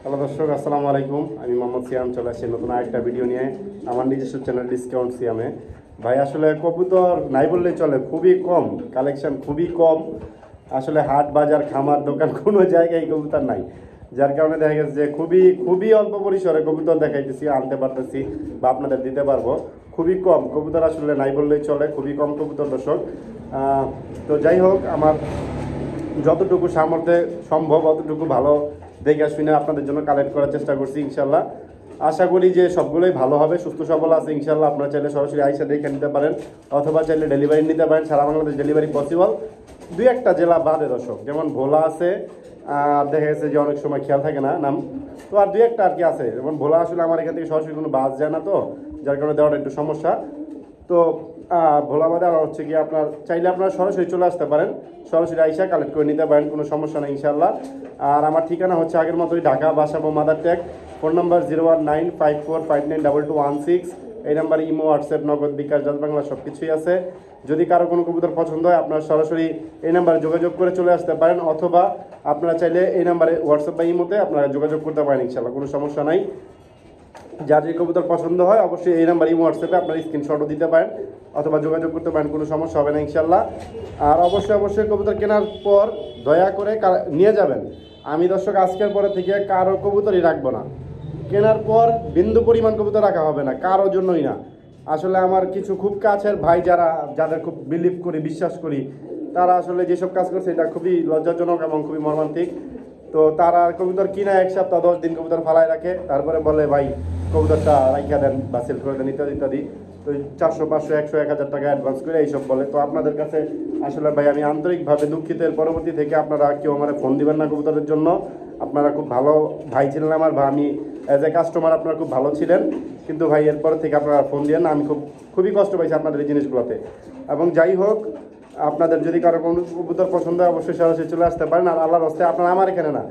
Hello দর্শক, আসসালামু আলাইকুম। আমি মোহাম্মদ সিয়াম চলে আসছি নতুন আরেকটা ভিডিও নিয়ে আমার নিজস্ব চ্যানেল ডিসকাউন্ট সিয়ামে। ভাই আসলে কবুতর নাই বললেই চলে, খুবই কম কালেকশন, খুবই কম। আসলে হাট বাজার খামার দোকান কোনো জায়গায় কবুতর নাই, যার কারণে দেখা গেছে যে খুবই খুবই অল্প পরিসরে কবুতর দেখাইতেছি, আনতে পারতেছি বা আপনাদের দিতে পারবো। খুবই কম কবুতর আসলে নাই বললেই চলে, খুবই কম কবুতর দর্শক। তো যাই হোক, আমার যতটুকু সামর্থ্যে সম্ভব অতটুকু ভালো দেখে শুনে আপনাদের জন্য কালেক্ট করার চেষ্টা করছি ইনশাল্লাহ। আশা করি যে সবগুলোই ভালো হবে, সুস্থ সবল আছে ইনশাল্লাহ। আপনারা চাইলে সরাসরি আইসা দেখে নিতে পারেন, অথবা চাইলে ডেলিভারি নিতে পারেন। সারা বাংলাদেশ ডেলিভারি পসিবল, দুই একটা জেলা বাদে দর্শক, যেমন ভোলা আছে, দেখা গেছে যে অনেক সময় খেয়াল থাকে না নাম, তো আর দুই একটা আর কি আছে। যেমন ভোলা আসলে আমার এখান থেকে সরাসরি কোনো বাস যায় না, তো যার কারণে দেওয়াটা একটু সমস্যা। তো ভোলা বাদে আর হচ্ছে কি, আপনার চাইলে আপনারা সরাসরি চলে আসতে পারেন, সরাসরি আইসা কালেক্ট করে নিতে পারেন, কোনো সমস্যা নেই ইনশাল্লাহ। আর আমার ঠিকানা হচ্ছে আগের মতোই, ঢাকা বাসাবো মাদার ট্যাগ। Phone number 01954592216। এই নাম্বারে ইমো, হোয়াটসঅ্যাপ, নগদ, বিকাশ, ডাচ বাংলা সব কিছুই আছে। যদি কারো কোনো কবুতর পছন্দ হয় আপনারা সরাসরি এই নাম্বারে যোগাযোগ করে চলে আসতে পারেন, অথবা আপনারা চাইলে এই নাম্বারে হোয়াটসঅ্যাপ বা ইমোতে আপনারা যোগাযোগ করতে পারেন ইনশাল্লাহ, কোনো সমস্যা নাই। যার যে কবুতর পছন্দ হয় অবশ্যই এই নাম্বার ইমো, হোয়াটসঅ্যাপে আপনার স্ক্রিনশটও দিতে পারেন, অথবা যোগাযোগ করতে পারেন, কোনো সমস্যা হবে না ইনশাল্লাহ। আর অবশ্যই কবুতর কেনার পর দয়া করে নিয়ে যাবেন। আমি দর্শক আজকের পরে থেকে কারো কবুতরই রাখবো না, কেনার পর বিন্দু পরিমাণ কবুতর রাখা হবে না, কারোর জন্যই না। আসলে আমার কিছু খুব কাছের ভাই যাদের খুব বিলিভ করি, বিশ্বাস করি, তারা আসলে যেসব কাজ করছে এটা খুবই লজ্জাজনক এবং খুবই মর্মান্তিক। তো তারা কবুতর কিনা 1 সপ্তাহ 10 দিন কবুতর ফালায় রাখে, তারপরে বলে ভাই কবুতরটা রাইখা দেন বা সেল করে দেন ইত্যাদি ইত্যাদি। তো 400 500 100 1000 টাকা অ্যাডভান্স করে এইসব বলে। তো আপনাদের কাছে আসলে ভাই আমি আন্তরিকভাবে দুঃখিত। এর পরবর্তী থেকে আপনারা কেউ আমার ফোন দিবেন না কবুতরের জন্য। আপনারা খুব ভালো ভাই ছিলেন আমার, বা আমি অ্যাজ এ কাস্টমার আপনারা খুব ভালো ছিলেন, কিন্তু ভাই এরপর থেকে আপনারা ফোন দিয়েন না। আমি খুবই কষ্ট পাইছি আপনাদের এই জিনিসগুলোতে। এবং যাই হোক, আপনাদের যদি কারো কোনো কবুতর পছন্দ হয় অবশ্যই সরাসরি চলে আসতে পারেন। আর আল্লাহর হস্তে আপনারা আমার এখানে না,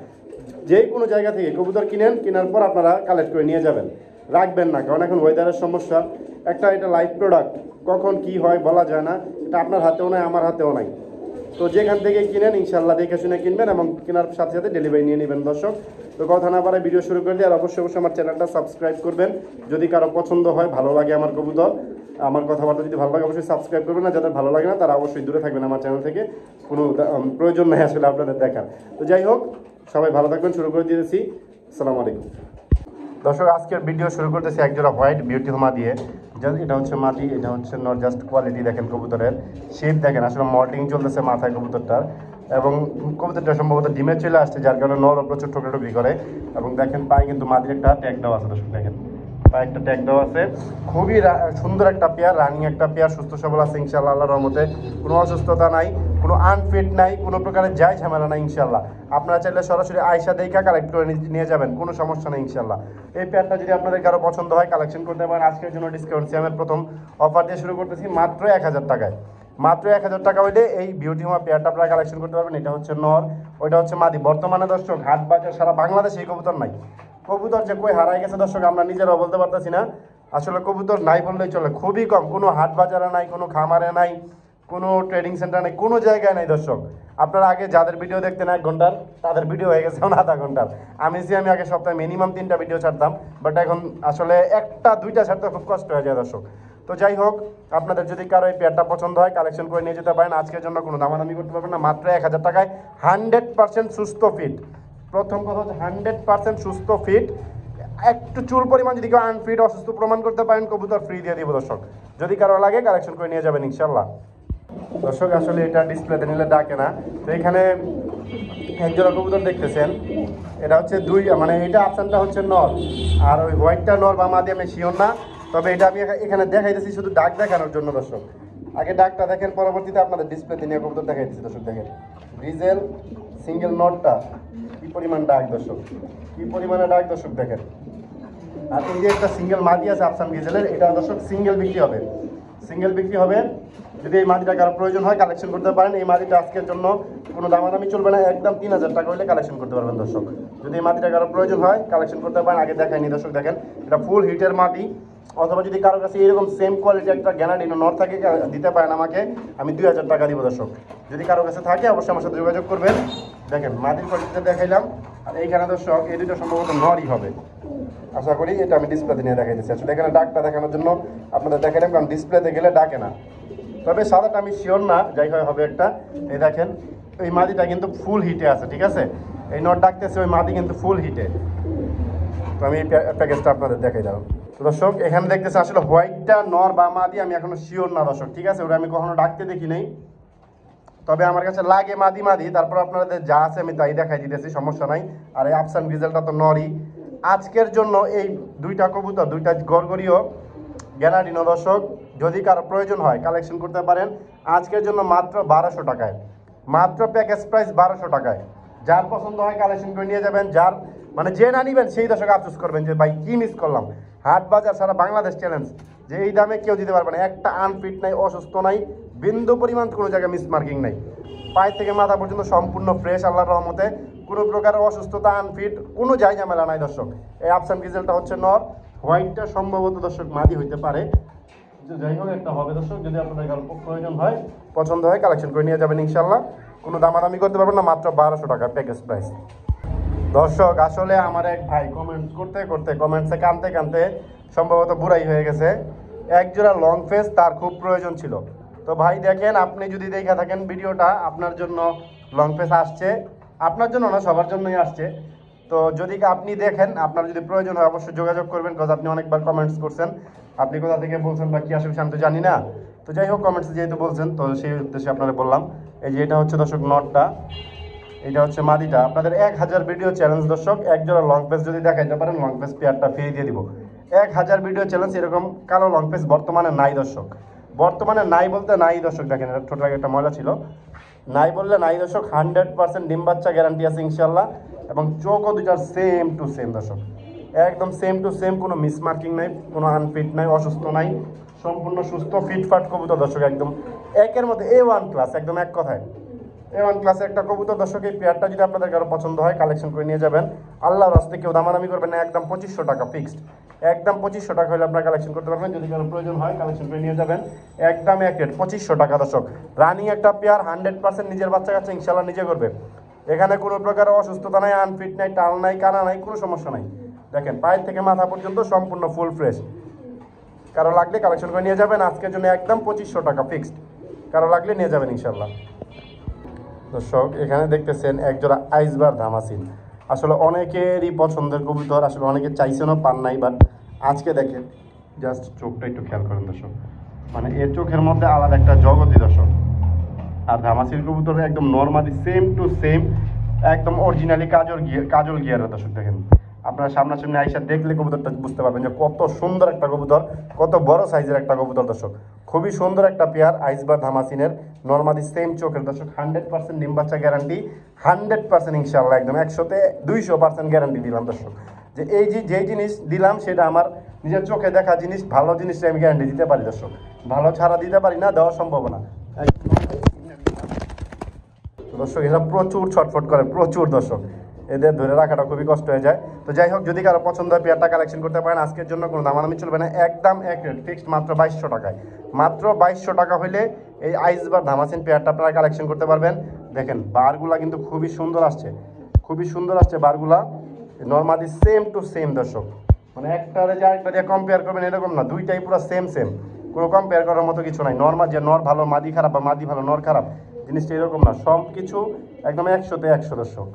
যে কোনো জায়গা থেকে কবুতর কেনার পর আপনারা কালেক্ট করে নিয়ে যাবেন, রাখবেন না। কারণ এখন ওয়েদারের সমস্যা, এটা লাইফ প্রোডাক্ট, কখন কি হয় বলা যায় না। এটা আপনার হাতেও নাই, আমার হাতেও নাই। তো যেখান থেকে কিনেন ইনশাল্লাহ দেখে শুনে কিনবেন, এবং কেনার সাথে সাথে ডেলিভারি নিয়ে নেবেন দর্শক। তো কথা না পারে ভিডিও শুরু করে দিয়ে, আর অবশ্যই আমার চ্যানেলটা সাবস্ক্রাইব করবেন। যদি কারো পছন্দ হয়, ভালো লাগে আমার কবুতর, আমার কথাবার্তা যদি ভালো লাগে অবশ্যই সাবস্ক্রাইব করবেন। না যাদের ভালো লাগে না তারা অবশ্যই দূরে থাকবেন আমার চ্যানেল থেকে, কোনো প্রয়োজন নেই আসলে আপনাদের দেখার। তো যাই হোক, সবাই ভালো থাকবেন, শুরু করে দিয়েছি। আসসালামু আলাইকুম দর্শক, আজকের ভিডিও শুরু করতেছি একজোড়া হোয়াইট বিউটি হোমা দিয়ে। এটা হচ্ছে মাটি, এটা হচ্ছে নর। জাস্ট কোয়ালিটি দেখেন কবুতরের, শেপ দেখেন, আসলে মল্টিং চলতেছে মাথায় কবুতরটার। এবং কবুতরটা সম্ভবত ডিমে চলে আসছে, যার কারণে নরও প্রচুর ঠোকরাটুকরি করে। এবং দেখেন পায়ে কিন্তু মাটির একটা ট্যাগ দেওয়া আছে দর্শক, দেখেন পায়ে একটা ট্যাগ দেওয়া আছে। খুবই সুন্দর একটা পেয়ার, রানিং একটা পেয়ার, সুস্থ সবল আছে ইনশাল্লাহ আল্লাহর রহমতে। কোনো অসুস্থতা নাই, কোনো আনফিট নাই, কোনো প্রকারের যায় ঝামেলা নাই ইনশাল্লাহ। আপনারা চাইলে সরাসরি আয়সা দেখা কালেক্ট করে নিয়ে যাবেন, কোনো সমস্যা নেই ইনশাল্লাহ। এই পেয়ারটা যদি আপনাদের কারো পছন্দ হয় কালেকশন করতে পারেন। আজকের জন্য ডিসকাউন্ট সিয়ামের প্রথম অফার দিয়ে শুরু করতেছি মাত্র 1000 টাকায়। মাত্র 1000 টাকা হইলে এই বিউটি হোমা পেয়ারটা আপনারা কালেকশন করতে পারবেন। এটা হচ্ছে নর, ওইটা হচ্ছে মাদি। বর্তমানে দর্শক হাট বাজার সারা বাংলাদেশে এই কবুতর নাই। কবুতর যে কই হারাই গেছে দর্শক আমরা নিজেরাও বলতে পারতেছি না। আসলে কবুতর নাই বললেই চলে, খুবই কম। কোনো হাট বাজারে নাই, কোনো খামারে নাই, কোনো ট্রেডিং সেন্টার নেই, কোনো জায়গায় নাই দর্শক। আপনারা আগে যাদের ভিডিও দেখতেন 1 ঘন্টার, তাদের ভিডিও হয়ে গেছে এখন আধা ঘন্টার। আমি আগে সপ্তাহে মিনিমাম 3টা ভিডিও ছাড়তাম, বাট এখন আসলে 1টা 2টা ছাড়তে খুব কষ্ট হয়ে যায় দর্শক। তো যাই হোক, আপনাদের যদি কারো এই পেয়ারটা পছন্দ হয় কালেকশন করে নিয়ে যেতে পারেন। আজকের জন্য কোনো দামাদামি করতে পারবেন না, মাত্র 1000 টাকায় 100% সুস্থ ফিট। প্রথম কথা হচ্ছে 100% সুস্থ ফিট। একটু চুল পরিমাণ যদি কেউ আনফিট, অসুস্থ প্রমাণ করতে পারেন, কবুতর ফ্রি দিয়ে দিব দর্শক। যদি কারো লাগে কালেকশন করে নিয়ে যাবেন ইনশাল্লাহ। দর্শক আসলে এটা ডিসপ্লেতে নিলে ডাকে না। তো এখানে একজোড়া কবুতর দেখতেছেন, এটা হচ্ছে মানে এটা অপশানটা হচ্ছে নর, আর ওই হোয়াইটটা নর বা মাদি আমি শিওর না। তবে এটা আমি এখানে দেখাইতেছি শুধু ডাক দেখানোর জন্য দর্শক। আগে ডাকটা দেখেন, পরবর্তীতে আপনাদের ডিসপ্লেতে নিয়ে কবুতর দেখাইতেছি দর্শক। দেখেন ডিজেল সিঙ্গেল নটটা কি পরিমাণ ডাক দর্শক, কি পরিমাণে ডাক দর্শক দেখেন। আর এই যে একটা সিঙ্গেল মাদি আছে আফসান ডিজেলের, এটা দর্শক সিঙ্গেল বিক্রি হবে, সিঙ্গেল বিক্রি হবে। যদি এই মাদিটা কারো প্রয়োজন হয় কালেকশন করতে পারেন। এই মাদিটা আজকের জন্য কোনো দামাদামি চলবে না, একদম 3000 টাকা হলে কালেকশন করতে পারবেন দর্শক। যদি এই মাদিটা কারো প্রয়োজন হয় কালেকশন করতে পারেন। আগে দেখায়নি দর্শক, দেখেন এটা ফুল হিটের মাদি। অথবা যদি কারোর কাছে এরকম সেম কোয়ালিটি একটা গ্যানাডিনো নর থাকে দিতে পারেন আমাকে, আমি 2000 টাকা দিব দর্শক। যদি কারোর কাছে থাকে অবশ্যই আমার সাথে যোগাযোগ করবেন। দেখেন মাদির কোয়ালিটিটা দেখাইলাম, আর এইখানে দর্শক এই দুটো সম্ভবত নরই হবে, আশা করি। এটা আমি ডিসপ্লেতে নিয়ে দেখাইতেছি। আসলে এখানে ডাকটা দেখানোর জন্য আপনাদের দেখালাম, কারণ ডিসপ্লেতে গেলে ডাকে না। তবে সাদাটা আমি শিওর না, যাই হয় হবে একটা। এই দেখেন এই মাদিটা কিন্তু ফুল হিটে আছে, ঠিক আছে। এই নট ডাকতেছে, ওই মাদি কিন্তু ফুল হিটে। তো আমি এই প্যাকেজটা আপনাদের দেখাই দাও। তো দর্শক এখানে দেখতেছে আসলে হোয়াইটটা নর বা মাদি আমি এখনো শিওর না দর্শক, ঠিক আছে। ওটা আমি কখনো ডাকতে দেখি নাই, তবে আমার কাছে লাগে মাদি মাদি। তারপর আপনাদের যা আছে আমি তাই দেখাই দিতেছি, সমস্যা নাই। আর এই আফসান গ্রিজেলটা তো নরই। আজকের জন্য এই দুইটা কবুতর, দুইটা গড়গড়িও গ্যালারিনো দর্শক, যদি কারো প্রয়োজন হয় কালেকশন করতে পারেন আজকের জন্য মাত্র 1200 টাকায়, মাত্র প্যাকেজ প্রাইস 1200 টাকায়। যার পছন্দ হয় কালেকশন করে নিয়ে যাবেন, যার মানে যে না নিবেন সেই দর্শক আফসোস করবেন যে ভাই কি মিস করলাম। হাট বাজার সারা বাংলাদেশ চ্যালেঞ্জ, যে এই দামে কেউ দিতে পারবে না। একটা আনফিট নাই, অসুস্থ নাই, বিন্দু পরিমাণ কোনো জায়গায় মিস মার্কিং নাই। পায়ে থেকে মাথা পর্যন্ত সম্পূর্ণ ফ্রেশ আল্লাহর রহমতে, কোনো প্রকার অসুস্থতা আনফিট কোনো জায়গা ঝামেলা নাই দর্শক। এই আফসান গ্রিজেলটা হচ্ছে নর, হোয়াইটটা সম্ভবত দর্শক মাদি হইতে পারে। যাই হোক একটা হবে দর্শক, যদি আপনাদের গল্প প্রয়োজন হয় পছন্দ হয় কালেকশন করে নিয়ে যাবেন ইনশাল্লাহ। কোনো দামাদামি করতে পারবেন না, মাত্র 1200 টাকা প্যাকেজ প্রাইস। দর্শক আসলে আমার এক ভাই কমেন্টস করতে করতে কমেন্টসে কানতে কানতে সম্ভবত বুড়াই হয়ে গেছে। একজোড়া লং ফেস তার খুব প্রয়োজন ছিল। তো ভাই দেখেন, আপনি যদি দেখে থাকেন ভিডিওটা, আপনার জন্য লং ফেস আসছে, আপনার জন্য না সবার জন্যই আসছে। তো যদি আপনি দেখেন, আপনার যদি প্রয়োজন হয় অবশ্যই যোগাযোগ করবেন, কারণ আপনি অনেকবার কমেন্টস করছেন। আপনি কোথা থেকে বলছেন বা কি আসলে আমি তো জানি না। তো যাই হোক কমেন্টসে যেহেতু বলছেন, তো সেই উদ্দেশ্যে আপনারা বললাম। এই যে এটা হচ্ছে দর্শক নটটা, এটা হচ্ছে মাদিটা। আপনাদের 1000 ভিডিও চ্যালেঞ্জ দর্শক, এক জোড়া লং পেস যদি দেখাইতে পারেন লং পেস পেয়ারটা ফ্রি দিয়ে দিব। 1000 ভিডিও চ্যালেঞ্জ, এরকম কালো লং পেস বর্তমানে নাই দর্শক, বর্তমানে নাই বলতে নাই দর্শক। দেখেন এটা ছোট একটা ময়লা ছিল, নাই বললে নাই দর্শক। 100% ডিম বাচ্চা গ্যারান্টি আছে ইনশাল্লাহ, এবং চোখও দুইটার সেম টু সেম দর্শক, একদম সেম টু সেম, কোনো মিসমার্কিং নাই, কোনো আনফিট নাই, অসুস্থ নাই, সম্পূর্ণ সুস্থ ফিটফাট কবুতর দর্শক, একদম একের মধ্যে A1 ক্লাস, একদম এক কথায় A1 ক্লাসের একটা কবুতর দর্শক। এই পেয়ারটা যদি আপনাদের কারো পছন্দ হয় কালেকশন করে নিয়ে যাবেন, আল্লাহর রাস্তায় কেউ দামাদামি করবেন না, একদম 2500 টাকা ফিক্সড, একদম 2500 টাকা হলে আপনারা কালেকশন করতে পারবেন। যদি কারো প্রয়োজন হয় কালেকশন করে নিয়ে যাবেন, একদম এক রেট 2500 টাকা দর্শক। রানিং একটা পেয়ার, 100% নিজের বাচ্চা কাছে ইনশাল্লাহ নিজে করবে। এখানে কোনো প্রকার অসুস্থতা নাই, আনফিট নাই, টাল নাই, কানা নাই, কোনো সমস্যা নাই। দেখেন পায়ের থেকে মাথা পর্যন্ত সম্পূর্ণ ফুল ফ্রেশ। কারো লাগলে কালেকশন করে নিয়ে যাবেন, আজকের জন্য একদম 2500 টাকা ফিক্সড, কারো লাগলে নিয়ে যাবেন ইনশাল্লাহ। দর্শক এখানে দেখতেছেন একজোড়া আইসবার ধামাসিন, আসলে অনেকেরই পছন্দের কবুতর, আসলে অনেকে চাইছেনও পান নাই, বাট আজকে দেখেন জাস্ট চোখটা একটু খেয়াল করেন দর্শক, মানে এর চোখের মধ্যে আলাদা একটা জগতই দর্শক। আর ধামাসির কবুতর একদম নর্মালি সেম টু সেম, একদম অরিজিনালি কাজল গিয়ারের দর্শক। দেখেন আপনারা সামনাসামনি আইসা দেখলে কবুতরটা বুঝতে পারবেন যে কত সুন্দর একটা কবুতর, কত বড় সাইজের একটা কবুতর দর্শক। খুবই সুন্দর একটা পেয়ার আইসবার ধামাসিনের, নর্মালি সেম চোখের দর্শক। 100% ডিম বাচ্চা গ্যারান্টি, 100% ইনশাল্লাহ, একদম 100তে 200% গ্যারান্টি দিলাম দর্শক। যে এই যে যেই জিনিস দিলাম সেটা আমার নিজের চোখে দেখা জিনিস, ভালো জিনিসটা আমি গ্যারান্টি দিতে পারি দর্শক, ভালো ছাড়া দিতে পারি না, দেওয়া সম্ভব না দর্শক। এরা প্রচুর ছটফট করে, প্রচুর দর্শক, এদের ধরে রাখাটা খুবই কষ্ট হয়ে যায়। তো যাই হোক যদি কারো পছন্দ হয় পেয়ারটা কালেকশন করতে পারেন, আজকের জন্য কোনো দামাদামি চলবে না, একদম এক রেট ফিক্সড, মাত্র 2200 টাকায়। মাত্র 2200 টাকা হলে এই আইসবার ধামাসিন পেয়ারটা আপনারা কালেকশন করতে পারবেন। দেখেন বারগুলা কিন্তু খুবই সুন্দর আসছে, খুবই সুন্দর আসছে বারগুলা, নর্মালি সেম টু সেম দর্শক। মানে একটারে যে আরেকটা দিয়ে কম্পেয়ার করবেন এরকম না, দুইটাই পুরো সেম সেম, কোনো কম্পেয়ার করার মতো কিছু নাই। নর্মাল যে নর ভালো মাদি খারাপ বা মাদি ভালো নর খারাপ, জিনিসটা এরকম না, সব কিছু একদম 100তে 100 দর্শক।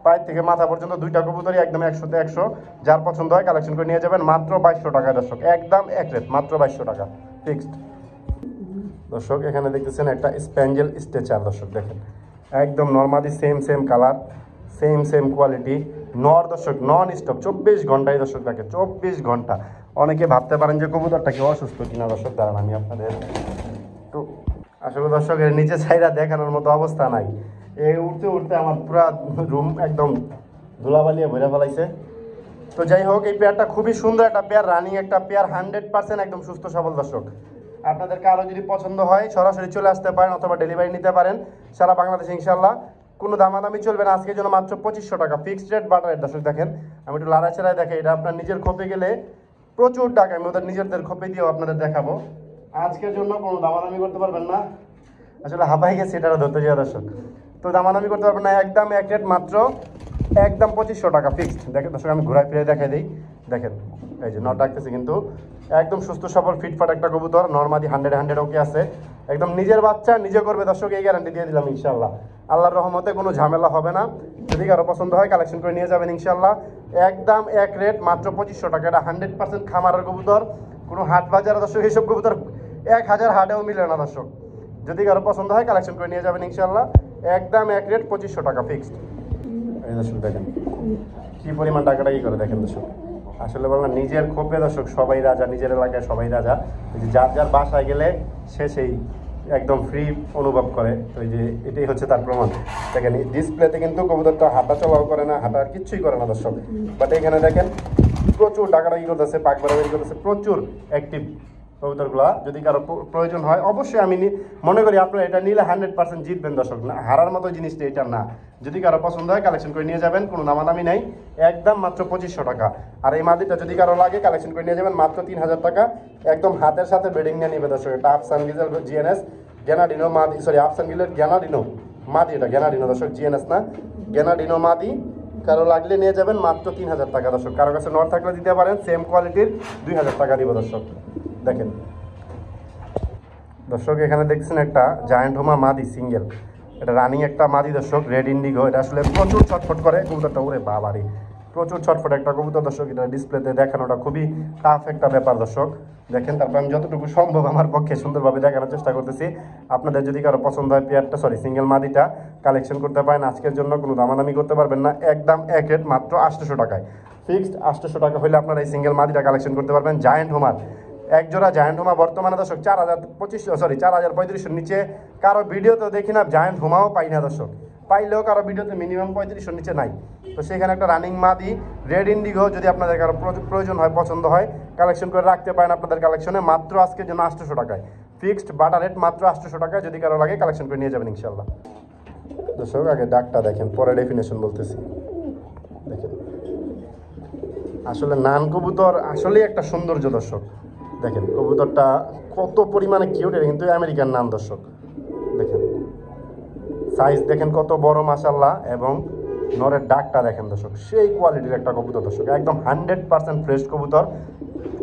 পায়ের থেকে মাথা পর্যন্ত দুইটা কবুতরই একদম 100তে 100, যার পছন্দ হয় কালেকশন করে নিয়ে যাবেন, মাত্র 2200 টাকা দর্শক, একদম এক রেট, মাত্র 2200 টাকা ফিক্সড দর্শক। এখানে দেখতেছেন একটা স্প্যাঞ্জেল স্ট্রেচার দর্শক, দেখেন একদম normally same same colour, same same quality, নর দর্শক, নন স্টপ 24 ঘন্টায় দর্শক থাকে, 24 ঘন্টা। অনেকে ভাবতে পারেন যে কবুতরটা কি অসুস্থ কিনা দর্শক, দাঁড়ান আমি আপনাদের তো আসলে দর্শক এর নিচে ছাইরা দেখানোর মতো অবস্থা নাই। এই উঠতে উঠতে আমার পুরা রুম একদম ধুলাবালিয়ে ভরে ফেলাইছে। তো যাই হোক এই পেয়ারটা খুবই সুন্দর একটা পেয়ার, রানিং একটা পেয়ার, 100% একদম সুস্থ সবল দর্শক। আপনাদের কারো যদি পছন্দ হয় সরাসরি চলে আসতে পারেন, অথবা ডেলিভারি নিতে পারেন সারা বাংলাদেশে ইনশাল্লাহ, কোনো দামাদামি চলবে না। আজকের জন্য মাত্র 2500 টাকা ফিক্সড রেট, বাটার রেট দর্শক। দেখেন আমি একটু লাড়াচাড়ায় দেখে, এটা আপনার নিজের খোপে গেলে প্রচুর টাকা, আমি ওদের নিজেদের খোপে দিয়েও আপনাদের দেখাবো। আজকের জন্য কোনো দামাদামি করতে পারবেন না, আসলে হাঁপাই গেছে এটা ধরতে যাওয়া দর্শক, তো দামাদামি করতে পারবেন না, একদম এক রেট মাত্র একদম 2500 টাকা ফিক্সড। দেখেন দর্শক আমি ঘুরাই ফিরে দেখাই দিই, দেখেন এই যে নট ডাকতেছে কিন্তু একদম সুস্থ সবল ফিটফাট একটা কবুতর, নরমাদি 100 ওকে আছে, একদম নিজের বাচ্চা নিজে করবে দর্শক, এই গ্যারান্টি দিয়ে দিলাম ইনশাল্লাহ। আল্লাহর রহমতে কোনো ঝামেলা হবে না। যদি কারো পছন্দ হয় কালেকশন করে নিয়ে যাবেন ইনশাল্লাহ। একদম এক রেট মাত্র 2500 টাকা। এটা 100% খামারের কবুতর, কোনো হাট বাজার দর্শক এইসব কবুতর 1000 হাটেও মিলে না দর্শক। যদি কারো পছন্দ হয় কালেকশন করে নিয়ে যাবেন ইনশাল্লাহ। একদম এক রেট 2500 টাকা ফিক্সড। এই দর্শক দেখেন কি পরিমাণ টাকাটা কি করে দেখেন দর্শক। আসলে বললাম নিজের ক্ষোভে দর্শক সবাই রাজা, নিজের এলাকায় সবাই রাজা। ওই যে যার যার বাসায় গেলে সে সেই একদম ফ্রি অনুভব করে। তো এই যে এটাই হচ্ছে তার প্রমাণ। দেখেন ডিসপ্লেতে কিন্তু কবুতরটা হাঁটা চলাও করে না, হাঁটা আর কিচ্ছুই করে না দর্শক। বাট এখানে দেখেন প্রচুর টাকাটা কি করতেছে, পাক বাড়াবাড়ি করতেছে, প্রচুর অ্যাক্টিভ কবুতরগুলা। যদি কারো প্রয়োজন হয় অবশ্যই আমি মনে করি আপনারা এটা নিলে 100% জিতবেন দর্শক। না হারার মতো জিনিসটা এটা না। যদি কারো পছন্দ হয় কালেকশন করে নিয়ে যাবেন, কোনো দামাদামি নাই, একদম মাত্র 2500 টাকা। আর এই মাদিটা যদি কারো লাগে কালেকশন করে নিয়ে যাবেন মাত্র 3000 টাকা। একদম হাতের সাথে বেডিং নিয়ে নেবে দর্শক। এটা আফসান গিজেল জিএনএস গ্যানাডিনো মাদি, সরি আফসান গিলের গ্যানাডিনো মাদি, এটা গ্যানাডিনো দর্শক, জিএনএস না, গ্যানাডিনো মাদি। কারো লাগলে নিয়ে যাবেন মাত্র 3000 টাকা দর্শক। কারো কাছে নর থাকলে দিতে পারেন, সেম কোয়ালিটির 2000 টাকা দিব দর্শক। দেখেন দর্শক এখানে দেখছেন একটা জায়ান্ট হোমা মাদি সিঙ্গেল, এটা রানিং একটা মাদি দর্শক, রেড ইন্ডিগো। এটা আসলে প্রচুর ছটফট করে কবুতরটা, ওরে বাবারি প্রচুর ছটফট একটা কবুতর দর্শক। এটা ডিসপ্লেতে দেখানোটা খুবই টাফ একটা ব্যাপার দর্শক। দেখেন তারপর আমি যতটুকু সম্ভব আমার পক্ষে সুন্দরভাবে দেখানোর চেষ্টা করতেছি। আপনাদের যদি কারো পছন্দ হয় পেয়ারটা, সরি সিঙ্গেল মাদিটা কালেকশন করতে পারেন। আজকের জন্য কোনো দামাদামি করতে পারবেন না, একদম এক রেট মাত্র 800 টাকায় ফিক্সড। 800 টাকা হলে আপনারা এই সিঙ্গেল মাদিটা কালেকশন করতে পারবেন। জায়ান্ট হোমার এক জোড়া জায়ান্ট হোমা বর্তমানে দর্শক 4500 নিচে কারো ভিডিওতে দেখি না, জায়ান্ট হোমাও পাই না দর্শক। পাইলেও কারো ভিডিওতে মিনিমাম 3500 নিচে নাই। তো সেখানে একটা রানিং মাদি রেড ইন্ডিগো যদি আপনাদের কারো প্রয়োজন হয়, পছন্দ হয় কালেকশন করে রাখতে পারেন আপনাদের কালেকশনে মাত্র আজকের জন্য 800 টাকায় ফিক্সড। বাটার রেট মাত্র 800 টাকায়। যদি কারো লাগে কালেকশন করে নিয়ে যাবেন ইনশাল্লাহ। দর্শক আগে ডাকটা দেখেন, পরে ডেফিনেশন বলতেছি। দেখেন আসলে নান কবুতর আসলেই একটা সৌন্দর্য দর্শক। দেখেন কবুতরটা কত পরিমাণে কিউট, এটা কিন্তু আমেরিকান নান দর্শক। দেখেন সাইজ দেখেন কত বড় মাশাল্লাহ, এবং নরের ডাকটা দেখেন দর্শক, সেই কোয়ালিটির একটা কবুতর দর্শক। একদম 100% ফ্রেশ কবুতর,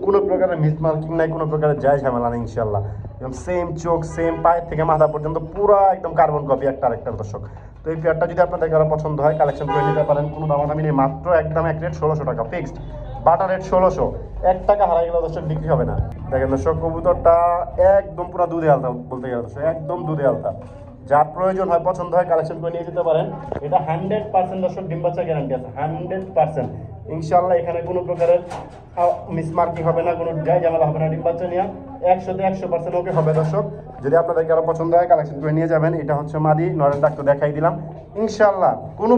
কোনো প্রকারের মিস মার্কিং নাই, কোনো প্রকারের যায় ঝামেলা নেই ইনশাল্লাহ। একদম সেম চোখ, সেম পায়ের থেকে মাথা পর্যন্ত পুরো একদম কার্বন কপি একটা আরেকটার দর্শক। তো এই পেয়ারটা যদি আপনাদের কারো পছন্দ হয় কালেকশন করে নিতে পারেন, কোনো দামাদামি নেই, মাত্র একদম এক রেট 1600 টাকা ফিক্সড। বাটার রেট 1600, 1 টাকা হারাই গেলে দর্শক বিক্রি হবে না। দেখেন দর্শক কবুতরটা একদম পুরো দুধে আলতা বলতে গেলে দর্শক, একদম দুধে আলতা। যার প্রয়োজন হয়, পছন্দ হয় কালেকশন করে নিয়ে যেতে পারেন। এটা 100% দর্শক ডিম বাচ্চা গ্যারান্টি আছে, 100% ইনশাল্লাহ। এখানে কোনো প্রকারের মিসমার্কিং হবে না, কোনো যাই ঝামেলা হবে না। ডিম বাচ্চা নিয়ে 100% ওকে হবে দর্শক। যদি আপনাদের কারো পছন্দ হয় কালেকশন করে নিয়ে যাবেন। এটা হচ্ছে মাদি, নরেন ডাক তো দেখাই দিলাম ইনশাল্লাহ, কোনো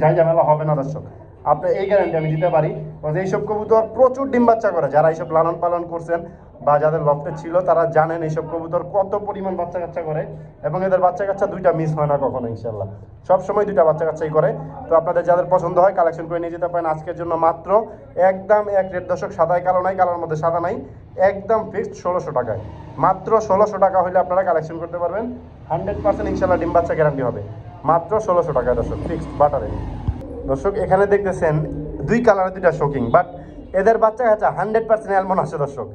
যাই ঝামেলা হবে না দর্শক। আপনি এই গ্যারান্টি আমি দিতে পারি। এইসব কবুতর প্রচুর ডিম বাচ্চা করে, যারা এইসব লালন পালন করছেন বা যাদের লফটে ছিল তারা জানেন এইসব কবুতর কত পরিমাণ বাচ্চা কাচ্চা করে, এবং এদের বাচ্চা কাচ্চা দুইটা মিস হয় না কখনো ইনশাল্লাহ, সবসময় দুইটা বাচ্চা কাচ্চাই করে। তো আপনাদের যাদের পছন্দ হয় কালেকশন করে নিয়ে যেতে পারেন আজকের জন্য মাত্র একদম এক রেট দর্শক। সাদায় কালো নাই, কালোর মধ্যে সাদা নাই, একদম ফিক্সড 1600 টাকায়। মাত্র 1600 টাকা হলে আপনারা কালেকশন করতে পারবেন, 100% ইনশাল্লাহ ডিম বাচ্চা গ্যারান্টি হবে। মাত্র 1600 টাকায় দর্শক ফিক্সড বাটারে। দর্শক এখানে দেখতেছেন দুই কালারের দুইটা শোকিং, বাট এদের বাচ্চা কাচ্চা 100% অ্যালমন আসে দর্শক,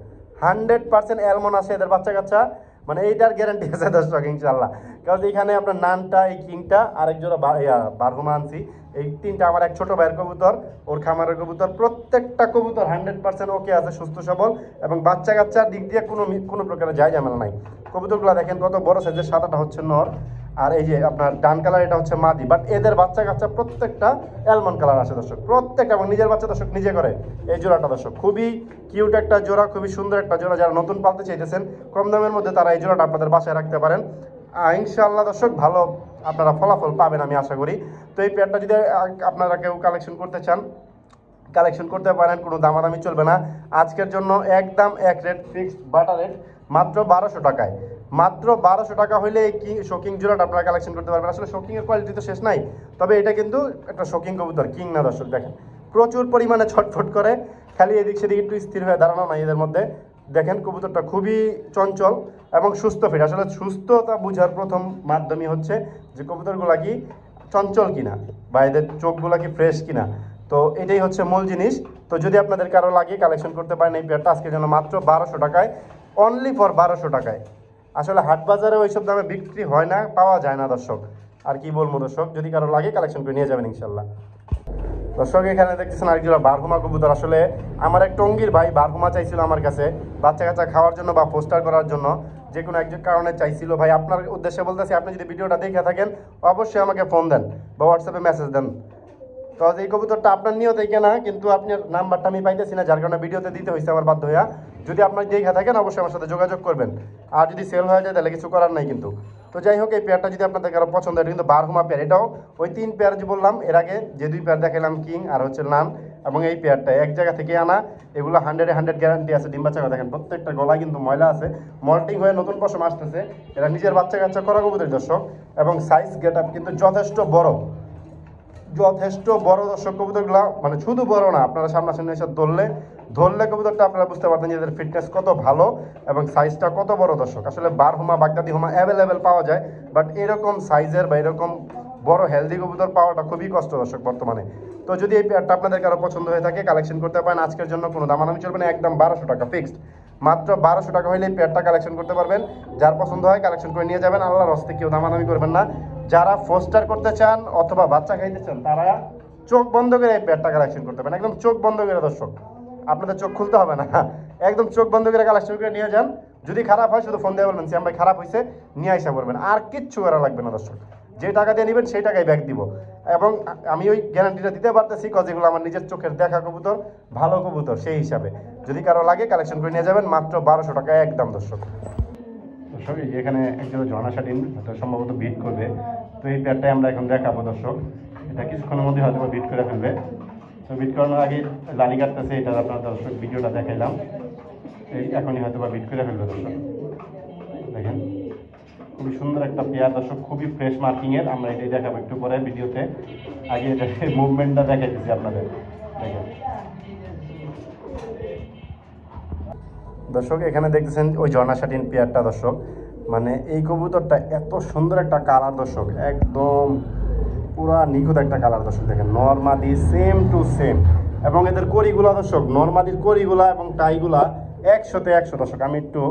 100% অ্যালমন আসে এদের বাচ্চা কাচ্চা, মানে এইটার গ্যারান্টি আছে দর্শক ইনশাল্লাহ। কারণ এখানে আপনার নানটা, এই কিংটা, আরেক জোড়া বারহুমা আনছি, এই তিনটা আমার এক ছোট ভাইয়ের কবুতর, ওর খামারের কবুতর। প্রত্যেকটা কবুতর 100% ওকে আছে, সুস্থ সবল, এবং বাচ্চা কাচ্চার দিক দিয়ে কোনো প্রকারের যায় ঝামেলা নাই। কবুতরগুলো দেখেন কত বড় সাইজের, সাদাটা হচ্ছে নর, আর এই যে আপনার ডান কালার এটা হচ্ছে মাদি। বাট এদের বাচ্চা কাচ্চা প্রত্যেকটা অ্যালমন্ড কালার আছে দর্শক, প্রত্যেকটা, এবং নিজের বাচ্চা দর্শক নিজে করে। এই জোড়াটা দর্শক খুবই কিউট একটা জোড়া, খুবই সুন্দর একটা জোড়া। যারা নতুন পালতে চাইতেছেন কম দামের মধ্যে, তারা এই জোড়াটা আপনাদের বাসায় রাখতে পারেন ইনশাআল্লাহ দর্শক, ভালো আপনারা ফলাফল পাবেন আমি আশা করি। তো এই পেয়ারটা যদি আপনারা কেউ কালেকশন করতে চান কালেকশন করতে পারেন, কোনো দামাদামি চলবে না। আজকের জন্য একদম এক রেট ফিক্সড বাটার রেট মাত্র 1200 টাকায়। মাত্র 1200 টাকা হলে এই শোকিং জোড়াটা আপনারা কালেকশন করতে পারবেন। আসলে শোকিংয়ের কোয়ালিটি তো শেষ নাই, তবে এটা কিন্তু একটা শোকিং কবুতর, কিং না দর্শক। দেখেন প্রচুর পরিমাণে ছটফট করে, খালি এদিক সেদিক একটু স্থির হয়ে দাঁড়ানো নাই এদের মধ্যে। দেখেন কবুতরটা খুবই চঞ্চল এবং সুস্থ ফিট। আসলে সুস্থতা বোঝার প্রথম মাধ্যমই হচ্ছে যে কবুতরগুলা কি চঞ্চল কিনা বা এদের চোখগুলো কি ফ্রেশ কিনা। তো এটাই হচ্ছে মূল জিনিস। তো যদি আপনাদের কারো লাগে কালেকশন করতে পারেন এই পেয়ারটা আজকের জন্য মাত্র 1200 টাকায়, অনলি ফর 1200 টাকায়। আসলে হাট বাজারে ওইসব দামে বিক্রি হয় না, পাওয়া যায় না দর্শক। আর কি বলবো দর্শক, যদি কারো লাগে কালেকশন করে নিয়ে যাবেন ইনশাল্লাহ। দর্শক এখানে দেখতেছেন আরেকজোড়া বারহুমা কবুতর। আসলে আমার এক টঙ্গীর ভাই বারহুমা চাইছিল আমার কাছে বাচ্চা কাচ্চা খাওয়ার জন্য বা পোস্টার করার জন্য, যে কোনো একজন কারণে চাইছিল। ভাই আপনার উদ্দেশ্যে বলতেছি, আপনি যদি ভিডিওটা দেখে থাকেন অবশ্যই আমাকে ফোন দেন বা হোয়াটসঅ্যাপে মেসেজ দেন। তো এই কবুতরটা আপনার নিয়তেই কেনা, কিন্তু আপনার নাম্বারটা আমি পাইতেছি না, যার কারণে ভিডিওতে দিতে হয়েছে আমার বাধ্য হইয়া। যদি আপনার দেখে থাকেন অবশ্যই আমার সাথে যোগাযোগ করবেন। আর যদি সেল হয়ে যায় তাহলে কিছু করার নাই কিন্তু। তো যাই হোক, এই পেয়ারটা যদি আপনাদের কারো পছন্দ হয়, এটা কিন্তু বারহুমা পেয়ার। এটাও ওই 3 পেয়ার যে বললাম এর আগে, যে 2 পেয়ার দেখালাম কিং আর হচ্ছে নান, এবং এই পেয়ারটা এক জায়গা থেকে আনা। এগুলো 100-100 গ্যারান্টি আছে। ডিম বাচ্চা দেখেন প্রত্যেকটা গলায় কিন্তু ময়লা আছে, মল্টিং হয়ে নতুন পশম আসতেছে। এরা নিজের বাচ্চা কাচ্চা করা কবুতর দর্শক, এবং সাইজ গেট আপ কিন্তু যথেষ্ট বড়, যথেষ্ট বড় দর্শক। কবুতরগুলো মানে শুধু বড় না, আপনারা সামনাসামনি এসে ধরলে কবুতরটা আপনারা বুঝতে পারতেন যে এদের ফিটনেস কত ভালো এবং সাইজটা কত বড় দর্শক। আসলে বারহুমা বাগদাদি হুমা অ্যাভেলেবেল পাওয়া যায়, বাট এরকম সাইজের বা এরকম বড় হেলদি কবুতর পাওয়াটা খুবই কষ্ট দর্শক বর্তমানে। তো যদি এই পেয়ারটা আপনাদের কারো পছন্দ হয়ে থাকে কালেকশন করতে পারেন। আজকের জন্য কোনো দামাদামি চলবে না, একদম 1200 টাকা ফিক্সড। মাত্র 1200 টাকা হইলে এই পেয়ারটা কালেকশন করতে পারবেন। যার পছন্দ হয় কালেকশন করে নিয়ে যাবেন, আল্লাহর হস্তে কেউ দামাদামি করবেন না। যারা ফোস্টার করতে চান অথবা বাচ্চা খাইতে চান তারা চোখ বন্ধ করে এই পেয়ারটা কালেকশন করতে পারেন, একদম চোখ বন্ধ করে দর্শক। আপনাদের চোখ খুলতে হবে না, একদম চোখ বন্ধ করে কালেকশন করে নিয়ে যান। যদি খারাপ হয় শুধু ফোন দিয়ে বলবেন শ্যাম ভাই খারাপ হয়েছে, নিয়ে আসা করবেন, আর কিচ্ছু করা লাগবে না দর্শক। যে টাকা দিয়ে নেবেন সেই টাকায় ব্যাগ দিব, এবং আমি ওই গ্যারান্টিটা দিতে পারতেছি কজ এগুলো আমার নিজের চোখের দেখা কবুতর, ভালো কবুতর। সেই হিসাবে যদি কারো লাগে কালেকশন করে নিয়ে যাবেন মাত্র 1200 টাকায় একদম দর্শক। দর্শক এখানে একজন ঝর্ণা শাটিন সম্ভবত বিট করবে, তো এই পেয়ারটাই আমরা এখন দেখাবো দর্শক। এটা কিছুক্ষণের মধ্যে হয়তো বিট করে ফেলবে। তো বিট করানোর আগে লালি কাটতেছে, এটা আপনার দর্শক ভিডিওটা দেখাইলাম। এই এখনই হয়তো বিট করে ফেলবে দর্শক। দেখেন খুবই সুন্দর একটা পেয়ার দর্শক, খুবই ফ্রেশ মার্কিংয়ের। আমরা এটাই দেখাবো একটু পরে ভিডিওতে, আগে এটা মুভমেন্টটা দেখাইতেছি আপনাদের। দেখেন দর্শক এখানে দেখতেছেন ওই ঝর্ণা শাটিন পেয়ারটা দর্শক, মানে এই কবুতরটা এত সুন্দর একটা কালার দর্শক, একদম পুরা নিখুঁত একটা কালার দর্শক। দেখেন নরমাদি সেম টু সেম, এবং এদের কড়িগুলা দর্শক, নরমাদির কড়িগুলা এবং টাইগুলা 100-তে 100 দর্শক। আমি একটু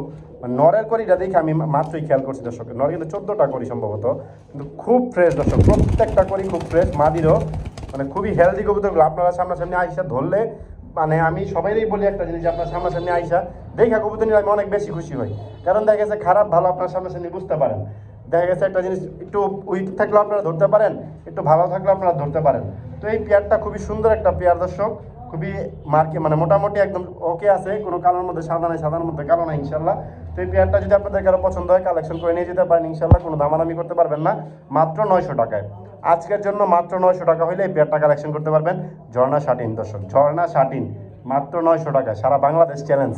নরের কড়িটা দেখে আমি মাত্রই খেয়াল করছি দর্শক, নর কিন্তু 14টা কড়ি সম্ভবত, কিন্তু খুব ফ্রেশ দর্শক, প্রত্যেকটা কড়ি খুব ফ্রেশ। মাদিরও মানে খুবই হেলদি কবুতরগুলো। আপনারা সামনাসামনি আইসা ধরলে, মানে আমি সবাইই বলি একটা জিনিস, আপনার সামনাসামনি আইসা দেখা কবুতর নিলে আমি অনেক বেশি খুশি হই, কারণ দেখা গেছে খারাপ ভালো আপনার সামনাসামনি বুঝতে পারেন। দেখা গেছে একটা জিনিস একটু উইক থাকলেও আপনারা ধরতে পারেন, একটু ভালো থাকলেও আপনারা ধরতে পারেন। তো এই পেয়ারটা খুবই সুন্দর একটা পেয়ার দর্শক, খুবই মানে মোটামুটি একদম ওকে আছে, কোনো কালোর মধ্যে সাদা নাই, সাদার মধ্যে কালো নাই ইনশাল্লাহ। তো এই পেয়ারটা যদি আপনাদের কারো পছন্দ হয় কালেকশন করে নিয়ে যেতে পারেন ইনশাল্লাহ, কোনো দামাদামি করতে পারবেন না, মাত্র 900 টাকায়। আজকের জন্য মাত্র 900 টাকা হলে এই পেয়ারটা কালেকশন করতে পারবেন। ঝর্ণা শাটিন দর্শক, ঝর্ণা শাটিন মাত্র 900 টাকায়, সারা বাংলাদেশ চ্যালেঞ্জ।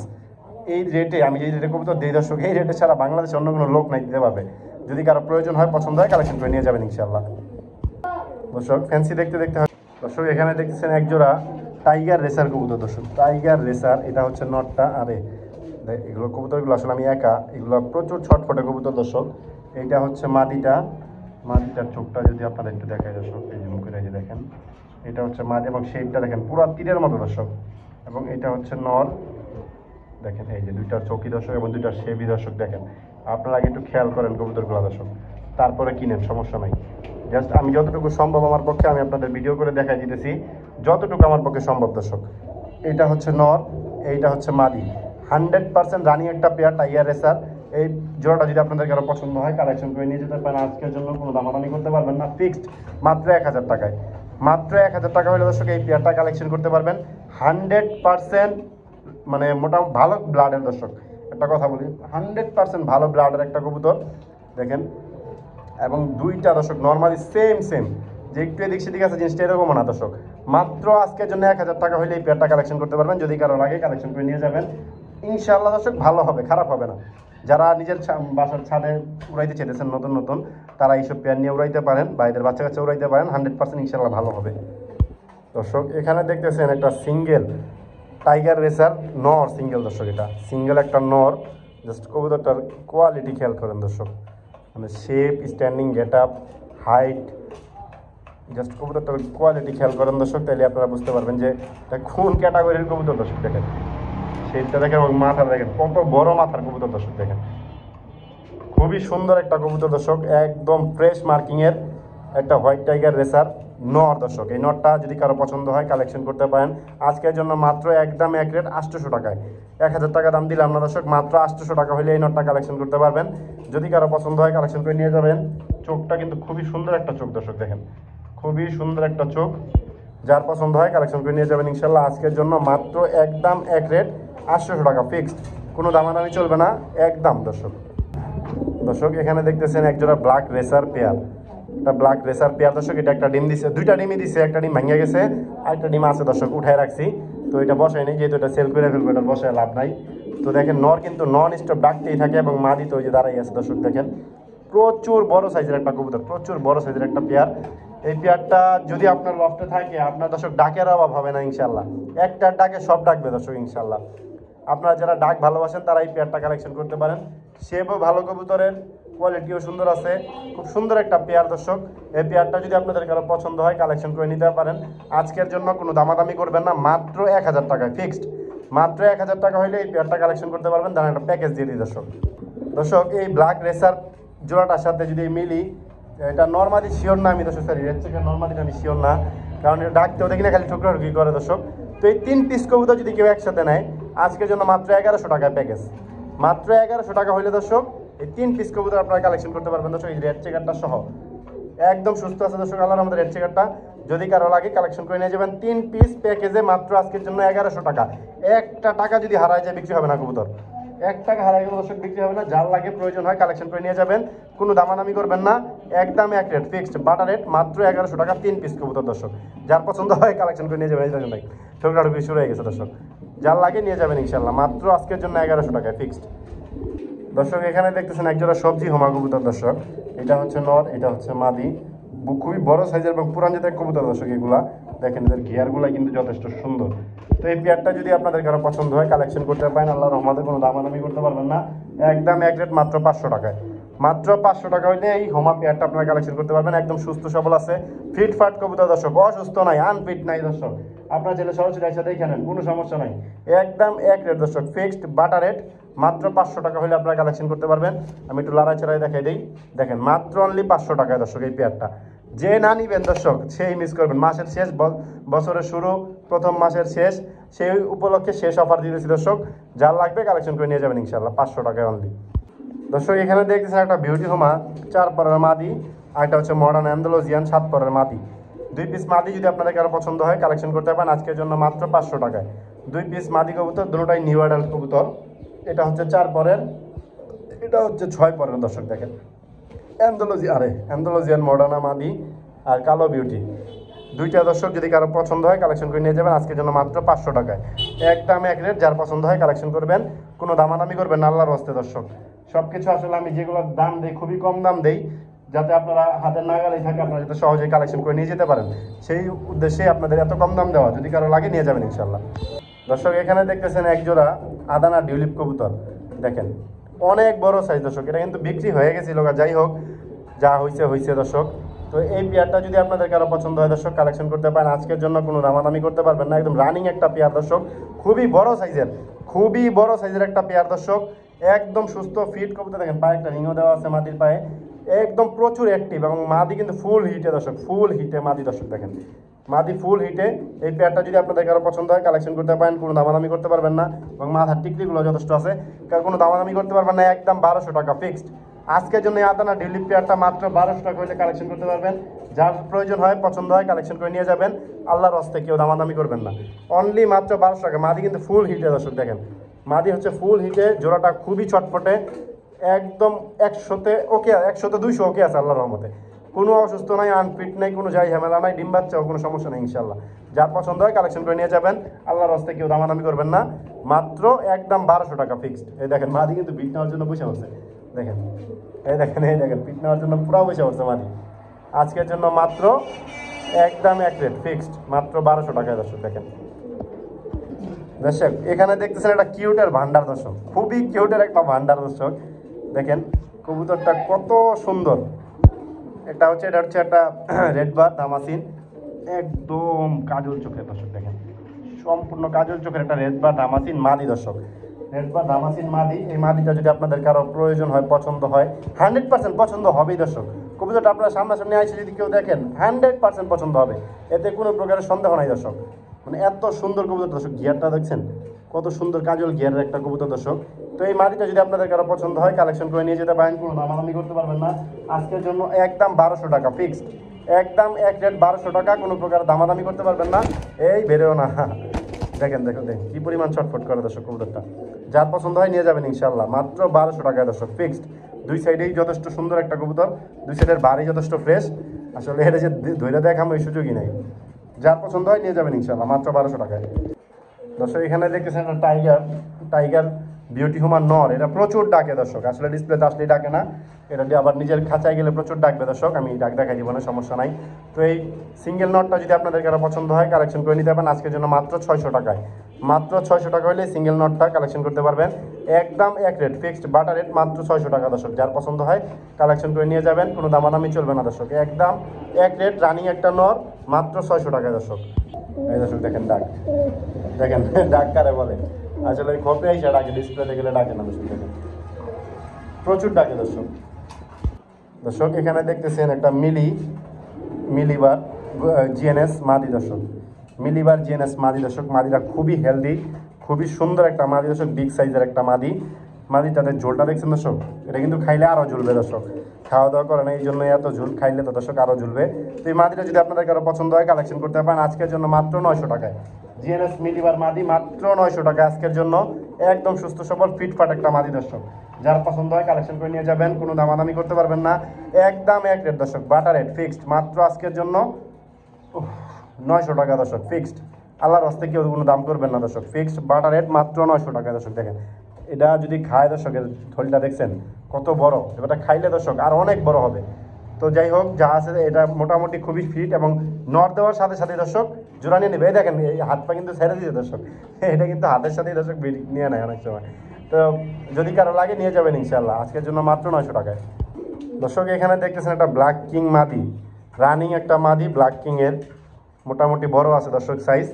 এই রেটে আমি যে রেটে কবুতর দেই দর্শক, এই রেটে সারা বাংলাদেশে অন্য কোনো লোক নাই দিতে পারবে। যদি কারো প্রয়োজন হয় পছন্দ হয় কালেকশন করে নিয়ে যাবেন ইনশাল্লাহ। দর্শক ফ্যান্সি দেখতে দেখতে দর্শক এখানে দেখতেছেন একজোড়া টাইগার রেসার কবুতর দর্শক, টাইগার রেসার। এটা হচ্ছে নটটা, আরে এগুলো কবুতরগুলো আসলে আমি একা, এগুলো প্রচুর ছটফটে কবুতর দর্শক। এইটা হচ্ছে মাদিটা, মাদিটার চোখটা যদি আপনাদের একটু দেখায় দর্শক, এই যে মুখের এই যে দেখেন, এটা হচ্ছে মাদি এবং শেপটা দেখেন পুরো তীরের মতো দর্শক। এবং এটা হচ্ছে নর, দেখেন এই যে দুইটা চোখি দর্শক এবং দুইটা শেপি দর্শক। দেখেন আপনারা আগে একটু খেয়াল করেন কবুতরগুলো দর্শক, তারপরে কিনেন, সমস্যা নাই। জাস্ট আমি যতটুকু সম্ভব আমার পক্ষে আমি আপনাদের ভিডিও করে দেখাই দিতেছি, যতটুকু আমার পক্ষে সম্ভব দর্শক। এইটা হচ্ছে নর, এইটা হচ্ছে মাদি, 100% রানিং একটা পেয়ার টাইগার রেসার। এই জোড়াটা যদি আপনাদের কারো পছন্দ হয় কালেকশন করে নিয়ে যেতে পারেন। আজকের জন্য কোনো দামাদামি করতে পারবেন না, ফিক্সড মাত্র 1000 টাকায়। মাত্র 1000 টাকা হলে দর্শক এই পেয়ারটা কালেকশন করতে পারবেন। 100% মানে মোটামুটি ভালো ব্লাডের দর্শক, একটা কথা বলি, 100% ভালো ব্লাডের একটা কবুতর দেখেন। এবং দুইটা দর্শক নর্মালি সেম সেম, যে একটু এদিক সেদিক আছে জিনিসটা এরকমও না দর্শক। মাত্র আজকের জন্য 1000 টাকা হলে এই পেয়ারটা কালেকশন করতে পারবেন। যদি কারো লাগে কালেকশন করে নিয়ে যাবেন ইনশাআল্লাহ দর্শক, ভালো হবে, খারাপ হবে না। যারা নিজের বাসার ছাদে উড়াইতে চেয়েছেন নতুন নতুন, তারা এইসব পেয়ার নিয়ে উড়াইতে পারেন, বা এদের বাচ্চা কাচ্চা উড়াইতে পারেন, 100% ইনশাআল্লাহ ভালো হবে দর্শক। এখানে দেখতেছেন একটা সিঙ্গেল টাইগার রেসার নর, সিঙ্গেল দর্শক, এটা সিঙ্গেল একটা নর। জাস্ট কবুতরটার কোয়ালিটি খেয়াল করেন দর্শক, মানে shape, standing, get up, height, just কবুতরটার কোয়ালিটি খেয়াল করেন দর্শক, তাহলে আপনারা বুঝতে পারবেন যে এটা কোন ক্যাটাগরির কবুতর দর্শক। দেখেন সেইটা দেখেন এবং মাথা দেখেন কত বড় মাথার কবুতর দর্শক। দেখেন খুবই সুন্দর একটা কবুতর দর্শক, একদম ফ্রেশ মার্কিংয়ের একটা হোয়াইট টাইগার রেসার নর দর্শক। এই নরটা যদি কারো পছন্দ হয় কালেকশন করতে পারেন আজকের জন্য মাত্র একদম এক রেট 800 টাকায়। 1000 টাকা দাম দিলাম না দর্শক, মাত্র 800 টাকা হলে এই নরটা কালেকশন করতে পারবেন। যদি কারো পছন্দ হয় কালেকশন করে নিয়ে যাবেন। চোখটা কিন্তু খুবই সুন্দর একটা চোখ দর্শক, দেখেন খুবই সুন্দর একটা চোখ। যার পছন্দ হয় কালেকশন করে নিয়ে যাবেন ইনশাল্লাহ। আজকের জন্য মাত্র একদম এক রেট 800 টাকা ফিক্সড, কোনো দামাদামি চলবে না, একদম দর্শক। দর্শক এখানে দেখতেছেন একজোড়া ব্ল্যাক রেসার পেয়ার, একটা ব্ল্যাক রেসার পেয়ার দর্শক। এটা একটা ডিম দিছে, দুইটা ডিমই দিছে, একটা ডিম ভেঙে গেছে আর একটা ডিম আছে দর্শক, উঠায় রাখছি। তো এটা বসাই নেই, যেহেতু এটা সেল করে ফেলবো, এটা বসায় লাভ নাই। তো দেখেন নর কিন্তু নন স্টপ ডাকতেই থাকে এবং মাদি তো ওই যে দাঁড়াই আছে দর্শক। দেখেন প্রচুর বড় সাইজের একটা কবুতর, প্রচুর বড় সাইজের একটা পেয়ার। এই পেয়ারটা যদি আপনার লফটে থাকে আপনার দর্শক ডাকের অভাব হবে না ইনশাল্লাহ। একটার ডাকে সব ডাকবে দর্শক ইনশাল্লাহ। আপনারা যারা ডাক ভালোবাসেন তারা এই পেয়ারটা কালেকশন করতে পারেন। শেপও ভালো কবুতরের, কোয়ালিটিও সুন্দর আছে, খুব সুন্দর একটা পেয়ার দর্শক। এই পেয়ারটা যদি আপনাদের কারো পছন্দ হয় কালেকশন করে নিতে পারেন। আজকের জন্য কোনো দামাদামি করবেন না, মাত্র 1000 টাকায় ফিক্সড। মাত্র 1000 টাকা হলে এই পেয়ারটা কালেকশন করতে পারবেন। তার একটা প্যাকেজ দিয়ে দিই দর্শক। দর্শক এই ব্ল্যাক রেসার জোড়াটার সাথে যদি মিলি, এটা নর্মালি শিওর না আমি দর্শক, সরি হচ্ছে নর্মালি আমি শিওর না, কারণ এটা ডাকতেও দেখি না, খালি ঠুকরা ঠুকি করে দর্শক। তো এই 3 পিস কবুতর যদি কেউ একসাথে নেয় আজকের জন্য মাত্র 1100 টাকায় প্যাকেজ। মাত্র 1100 টাকা হইলে দর্শক এই 3 পিস কবুতর আপনারা কালেকশন করতে পারবেন দর্শক, এই রেড চেকারটা সহ। একদম সুস্থ আছে দর্শক আল্লাহর আমাদের রেড চেকারটা। যদি কারো লাগে কালেকশন করে নিয়ে যাবেন। 3 পিস প্যাকেজে মাত্র আজকের জন্য 1100 টাকা। একটা টাকা যদি হারায় যায় বিক্রি হবে না কবুতর, 1 টাকা হারাই গেলে দর্শক বিক্রি হবে না। যার লাগে প্রয়োজন হয় কালেকশন করে নিয়ে যাবেন, কোনো দামাদামি করবেন না, একদম এক রেট ফিক্সড বাটার রেট মাত্র 1100 টাকা 3 পিস কবুতর দর্শক। যার পছন্দ হয় কালেকশন করে নিয়ে যাবেন। এই দেখেন ভাই ঠোকরাঠুকি শুরু হয়ে গেছে দর্শক, যার লাগে নিয়ে যাবেন ইনশাল্লাহ। মাত্র আজকের জন্য 1100 টাকায় ফিক্সড। দর্শক এখানে দেখতেছেন একজোড়া সবজি হোমা কবুতর দর্শক। এটা হচ্ছে নর, এটা হচ্ছে মাদি, খুবই বড় সাইজের এবং পুরান জাতের কবুতর দর্শক। এগুলা দেখেন এদের গিয়ারগুলো কিন্তু যথেষ্ট সুন্দর। তো এই পেয়ারটা যদি আপনাদের কারো পছন্দ হয় কালেকশন করতে পারেন, আল্লাহর রহমতে কোনো দামাদামি করতে পারবেন না, একদম এক রেট মাত্র 500 টাকায়। মাত্র 500 টাকা হইলে এই হোমা পেয়ারটা আপনারা কালেকশন করতে পারবেন। একদম সুস্থ সবল আছে, ফিটফাট কবুতর দর্শক, অসুস্থ নাই, আনফিট নাই দর্শক। আপনার ছেলে সরাসরি একসাথে দেখে নেন, কোনো সমস্যা নাই, একদম এক রেট দর্শক ফিক্সড বাটার রেট মাত্র 500 টাকা হলে আপনারা কালেকশন করতে পারবেন। আমি একটু লড়াই চড়াই দেখাই দিই, দেখেন মাত্র অনলি 500 টাকায় দর্শক এই পেয়ারটা। যে না নিবেন দর্শক সেই মিস করবেন। মাসের শেষ, বছরের শুরু, প্রথম মাসের শেষ, সেই উপলক্ষে শেষ অফার দিতেছি দর্শক। যার লাগবে কালেকশন করে নিয়ে যাবেন ইনশাল্লাহ 500 টাকায় অনলি। দর্শক এখানে দেখতেছেন একটা বিউটি হোমা 4 পরের মাদি, আর একটা হচ্ছে মডার্ন অ্যান্ডালুসিয়ান 7 পরের মাদি। 2 পিস মাদি যদি আপনাদের কারো পছন্দ হয় কালেকশন করতে পারেন আজকের জন্য মাত্র 500 টাকায়। 2 পিস মাদি কবুতর, দুটোটাই নিউ অ্যাডাল্ট কবুতর। এটা হচ্ছে 4 পরের, এটা হচ্ছে 6 পরের দর্শক। দেখেন অ্যান্ডালুসিয়ান মডার্না মাদি আর কালো বিউটি, দুইটা দর্শক যদি কারো পছন্দ হয় কালেকশন করে নিয়ে যাবেন আজকের জন্য মাত্র 500 টাকায়, একদম এক রেট। যার পছন্দ হয় কালেকশন করবেন, কোনো দামাদামি করবেন না আল্লাহর হস্তে দর্শক। সব কিছু আসলে আমি যেগুলো দাম দিই খুবই কম দাম দেই, যাতে আপনারা হাতের নাগালেই থাকে, আপনারা যাতে সহজেই কালেকশন করে নিয়ে যেতে পারেন, সেই উদ্দেশ্যে আপনাদের এত কম দাম দেওয়া। যদি কারো লাগে নিয়ে যাবেন ইনশাল্লাহ। দর্শক এখানে দেখতেছেন একজোড়া আদানা ডিউলিপ কবুতর, দেখেন অনেক বড় সাইজ দর্শক। এটা কিন্তু বিক্রি হয়ে গেছিল, যাই হোক যা হয়েছে দর্শক। তো এই পেয়ারটা যদি আপনাদের কারো পছন্দ হয় দর্শক কালেকশন করতে পারেন আজকের জন্য, কোনো দামাদামি করতে পারবেন না, একদম রানিং একটা পেয়ার দর্শক, খুবই বড় সাইজের একটা পেয়ার দর্শক, একদম সুস্থ ফিট কবুতর। দেখেন পায়ে একটা রিংও দেওয়া আছে মাদির পায়ে, একদম প্রচুর অ্যাক্টিভ এবং মাদি কিন্তু ফুল হিটে দর্শক, ফুল হিটে মাদি দর্শক। দেখেন মাদি ফুল হিটে। এই পেয়ারটা যদি আপনাদের কারো পছন্দ হয় কালেকশন করতে পারেন, কোনো দামাদামি করতে পারবেন না এবং মাথার টিকলিগুলো যথেষ্ট আছে, কোনো দামাদামি করতে পারবেন না, একদম 1200 টাকা ফিক্সড। আজকের জন্য আদানা ডিউলিপ পেয়ারটা মাত্র 1200 টাকা হলে কালেকশন করতে পারবেন। যার প্রয়োজন হয় পছন্দ হয় কালেকশন করে নিয়ে যাবেন, আল্লাহর হস্তে কেউ দামাদামি করবেন না, অনলি মাত্র 1200 টাকা। মাদি কিন্তু ফুল হিটে দর্শক, দেখেন মাদি হচ্ছে ফুল হিটে, জোড়াটা খুবই ছটফটে, একদম 100তে ওকে, 100তে 200 ওকে আছে আল্লাহর রহমতে, কোনো অসুস্থ নাই, আনফিট নেই, কোনো যাই ঝামেলা নাই, ডিম বাচ্চাও কোনো সমস্যা নেই ইনশাল্লাহ। যার পছন্দ হয় কালেকশন করে নিয়ে যাবেন, আল্লাহর হস্তে কেউ দামাদামি করবেন না, মাত্র একদম 1200 টাকা ফিক্সড। এই দেখেন মাদি কিন্তু বিট নেওয়ার জন্য বসে আছে, দেখেন এই দেখেন পিট নেওয়ার জন্য পুরো বসে পড়ছে মাদি। আজকের জন্য মাত্র একদম এক রেট ফিক্সড মাত্র 1200 টাকায় দর্শক। দেখেন দর্শক এখানে দেখতেছেন একটা কিউটের ভান্ডার দর্শক, খুবই কিউটের একটা ভান্ডার দর্শক। দেখেন কবুতরটা কত সুন্দর, এটা হচ্ছে একটা রেড বার দামাসিন, একদম কাজল চোখের দর্শক দেখেন, সম্পূর্ণ কাজল চোখের একটা রেড বার দামাসিন মাদি দর্শক। রেড বার দামাসিন মাদি, এই মাদিটা যদি আপনাদের কারো প্রয়োজন হয়, পছন্দ হয়, 100% পছন্দ হবেই দর্শক। কবুতরটা আপনারা সামনাসামনি এসে যদি কেউ দেখেন 100% পছন্দ হবে, এতে কোনো প্রকারের সন্দেহ নাই দর্শক। মানে এত সুন্দর কবুতর দর্শক, গিয়ারটা দেখছেন কত সুন্দর কাজল গিয়ারের একটা কবুতর দর্শক। তো এই মাদিটা যদি আপনাদের কারো পছন্দ হয় কালেকশন করে নিয়ে যেতে পারেন, কোনো দামাদামি করতে পারবেন না। আজকের জন্য একদম 1200 টাকা ফিক্সড, একদম এক রেট 1200 টাকা, কোনো প্রকার দামাদামি করতে পারবেন না। এই বেরোও না দেখেন দেখো দেখেন কি পরিমাণ ছটফট করে দর্শক কবুতরটা। যার পছন্দ হয় নিয়ে যাবেন ইনশাল্লাহ, মাত্র 1200 টাকায় দর্শক ফিক্সড। দুই সাইডেই যথেষ্ট সুন্দর একটা কবুতর, দুই সাইডের বাড়ি যথেষ্ট ফ্রেশ। আসলে এটা যে ধৈর্য দেখাম ওই সুযোগই নেই। যার পছন্দ হয় নিয়ে যাবেন ইনশাল্লাহ, মাত্র 1200 টাকায়। দর্শক এখানে দেখতেছেন একটা টাইগার বিউটি হুমার নর, এটা প্রচুর ডাকে দর্শক, আসলে ডিসপ্লেতে আসলেই ডাকে না, এটা দিয়ে আবার নিজের খাঁচায় গেলে প্রচুর ডাকবে দর্শক, আমি ডাক দেখাই দিব না, সমস্যা নাই। তো এই সিঙ্গেল নটটা যদি আপনাদের কারো পছন্দ হয় কালেকশন করে নিতে পারেন আজকের জন্য মাত্র 600 টাকায়। মাত্র 600 টাকা হলে সিঙ্গেল নটটা কালেকশন করতে পারবেন, একদম এক রেট ফিক্সড বাটার রেট মাত্র 600 টাকা দর্শক। যার পছন্দ হয় কালেকশন করে নিয়ে যাবেন, কোনো দামাদামি চলবে না দর্শক, একদম এক রেট রানিং একটা নর মাত্র 600 টাকায় দর্শক। এই দর্শক দেখেন ডাক, দেখেন ডাক কারে বলে, আসলে ওই খোপে এসে ডাকে, ডিসপ্লেতে গেলে ডাকে না দর্শক, দেখেন প্রচুর ডাকে দর্শক। দর্শক এখানে দেখতেছেন একটা মিলিবার জিএনএস মাদি দর্শক, মিলিবার জিএনএস মাদি দর্শক। মাদিটা খুবই হেলদি, খুবই সুন্দর একটা মাদি দর্শক, বিগ সাইজের একটা মাদিটাতে ঝোলটা দেখছেন দর্শক, এটা কিন্তু খাইলে আরও ঝুলবে দর্শক, খাওয়া দাওয়া করে না এই জন্য এত ঝুল, খাইলে তো দর্শক আরও ঝুলবে। তো এই মাদিটা যদি আপনাদের কারো পছন্দ হয় কালেকশন করতে পারেন আজকের জন্য মাত্র 900 টাকায়। জিএনএস মিলিবার মাদি মাত্র 900 টাকা আজকের জন্য, একদম সুস্থ সবল ফিটফাট একটা মাদি দর্শক। যার পছন্দ হয় কালেকশন করে নিয়ে যাবেন, কোনো দামাদামি করতে পারবেন না, একদম এক রেট দর্শক, বাটার রেট ফিক্সড মাত্র আজকের জন্য 900 টাকা দর্শক ফিক্সড। আল্লাহর হস্তে কেউ কোনো দাম করবেন না দর্শক, ফিক্সড বাটার রেট মাত্র 900 টাকা দর্শক। দেখেন এটা যদি খায় দর্শকের থলিটা দেখছেন কত বড়, এবারটা খাইলে দর্শক আর অনেক বড় হবে। তো যাই হোক যা আছে এটা মোটামুটি খুবই ফিট, এবং নর দেওয়ার সাথে সাথে দর্শক জোড়া নিয়ে নেবে। এই দেখেন এই হাত পা কিন্তু ছেড়ে দিয়েছে দর্শক, এটা কিন্তু হাতের সাথেই দর্শক নিয়ে নেয় অনেক সময়। তো যদি কারো লাগে নিয়ে যাবেন ইনশাল্লাহ, আজকের জন্য মাত্র 900 টাকায়। দর্শক এখানে দেখতেছেন একটা ব্ল্যাক কিং মাদি, রানিং একটা মাদি ব্ল্যাক কিংয়ের, মোটামুটি বড় আছে দর্শক সাইজ।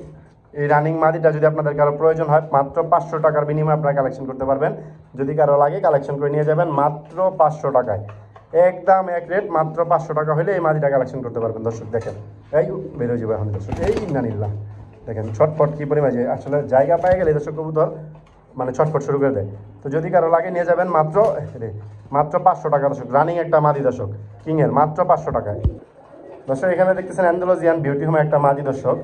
এই রানিং মাদিটা যদি আপনাদের কারো প্রয়োজন হয় মাত্র 500 টাকার বিনিময়ে আপনারা কালেকশন করতে পারবেন, যদি কারো লাগে কালেকশন করে নিয়ে যাবেন মাত্র 500 টাকায়, একদম এক রেট মাত্র 500 টাকা হলে এই মাদিটা কালেকশন করতে পারবেন দর্শক। দেখেন এই বেরোয় যাবে এখন দর্শক, এই নানিল্লা দেখেন ছটফট কী পরিমাণে, আসলে জায়গা পেয়ে গেলে দর্শক কবুতর মানে ছটফট শুরু করে দেয়। তো যদি কারো লাগে নিয়ে যাবেন মাত্র 500 টাকা দর্শক, রানিং একটা মাদি দর্শক কিংয়ের মাত্র 500 টাকায়। দর্শক এখানে দেখতেছেন অ্যান্ডালুজিয়ান বিউটি হোম একটা মাদি দর্শক,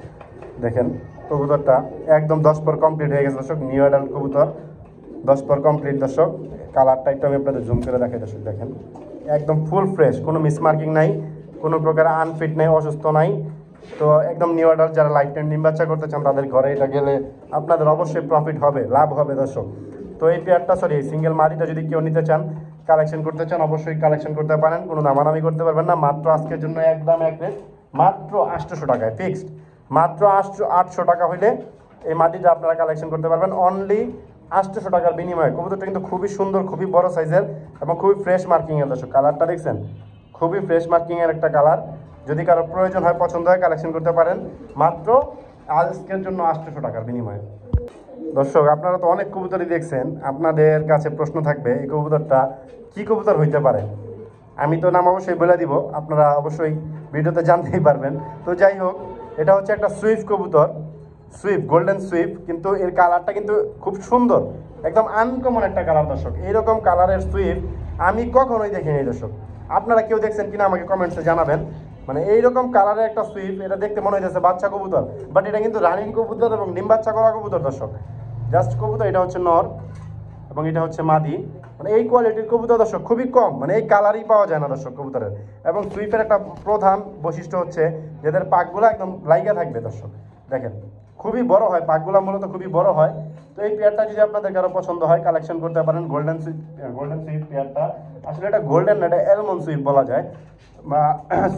দেখেন কবুতরটা একদম 10 পর কমপ্লিট হয়ে গেছে দর্শক, নিউ অ্যাডাল্ট কবুতর 10 পর কমপ্লিট দর্শক। কালারটা একটু আমি আপনাদের জুম করে দেখাই দর্শক, দেখেন একদম ফুল ফ্রেশ, কোনো মিসমার্কিং নাই, কোনো প্রকার আনফিট নাই, অসুস্থ নাই। তো একদম নিউ অ্যাডাল্ট যারা লাইফ টাইম ডিম বাচ্চা করতে চান তাদের ঘরে এটা গেলে আপনাদের অবশ্যই প্রফিট হবে, লাভ হবে দর্শক। তো এই পেয়ারটা সরি সিঙ্গেল মাদিটা যদি কেউ নিতে চান কালেকশন করতে চান অবশ্যই কালেকশন করতে পারেন, কোনো দামাদামি করতে পারবেন না, মাত্র আজকের জন্য একদম এক রেট মাত্র 800 টাকায় ফিক্সড, মাত্র 800 টাকা হইলে এই মাটিটা আপনারা কালেকশন করতে পারবেন অনলি 800 টাকার বিনিময়ে। কবুতরটা কিন্তু খুবই সুন্দর, খুবই বড় সাইজের এবং খুবই ফ্রেশ মার্কিংয়ের দর্শক, কালারটা দেখছেন খুবই ফ্রেশ মার্কিংয়ের একটা কালার। যদি কারো প্রয়োজন হয় পছন্দ হয় কালেকশন করতে পারেন মাত্র আজকের জন্য 800 টাকার বিনিময়ে। দর্শক আপনারা তো অনেক কবুতরই দেখছেন, আপনাদের কাছে প্রশ্ন থাকবে এই কবুতরটা কী কবুতর হইতে পারে, আমি তো নাম অবশ্যই বলে দিব, আপনারা অবশ্যই ভিডিওতে জানতেই পারবেন। তো যাই হোক এটা হচ্ছে একটা সুইফট কবুতর, সুইফট গোল্ডেন সুইফট, কিন্তু এর কালারটা কিন্তু খুব সুন্দর, একদম আনকমন একটা কালার দর্শক। এইরকম কালারের সুইফট আমি কখনোই দেখিনি দর্শক, আপনারা কেউ দেখছেন কিনা আমাকে কমেন্টসে জানাবেন। মানে এইরকম কালারের একটা সুইফট, এটা দেখতে মনে হইতেছে বাচ্চা কবুতর, বাট এটা কিন্তু রানিং কবুতর এবং ডিম বাচ্চা করা কবুতর দর্শক। জাস্ট কবুতর এটা হচ্ছে নর এবং এটা হচ্ছে মাদি, মানে এই কোয়ালিটির কবুতর দর্শক খুবই কম, মানে এই কালারই পাওয়া যায় না দর্শক কবুতরের। এবং সুইফের একটা প্রধান বৈশিষ্ট্য হচ্ছে যাদের পাকগুলো একদম লাইগা থাকবে দর্শক, দেখেন খুবই বড় হয় পাকগুলো, মূলত খুবই বড় হয়। তো এই পেয়ারটা যদি আপনাদের কারো পছন্দ হয় কালেকশন করতে পারেন, গোল্ডেন সুইফট পেয়ারটা, আসলে এটা গোল্ডেন না, এটা অ্যালমন্ড সুইফট বলা যায় বা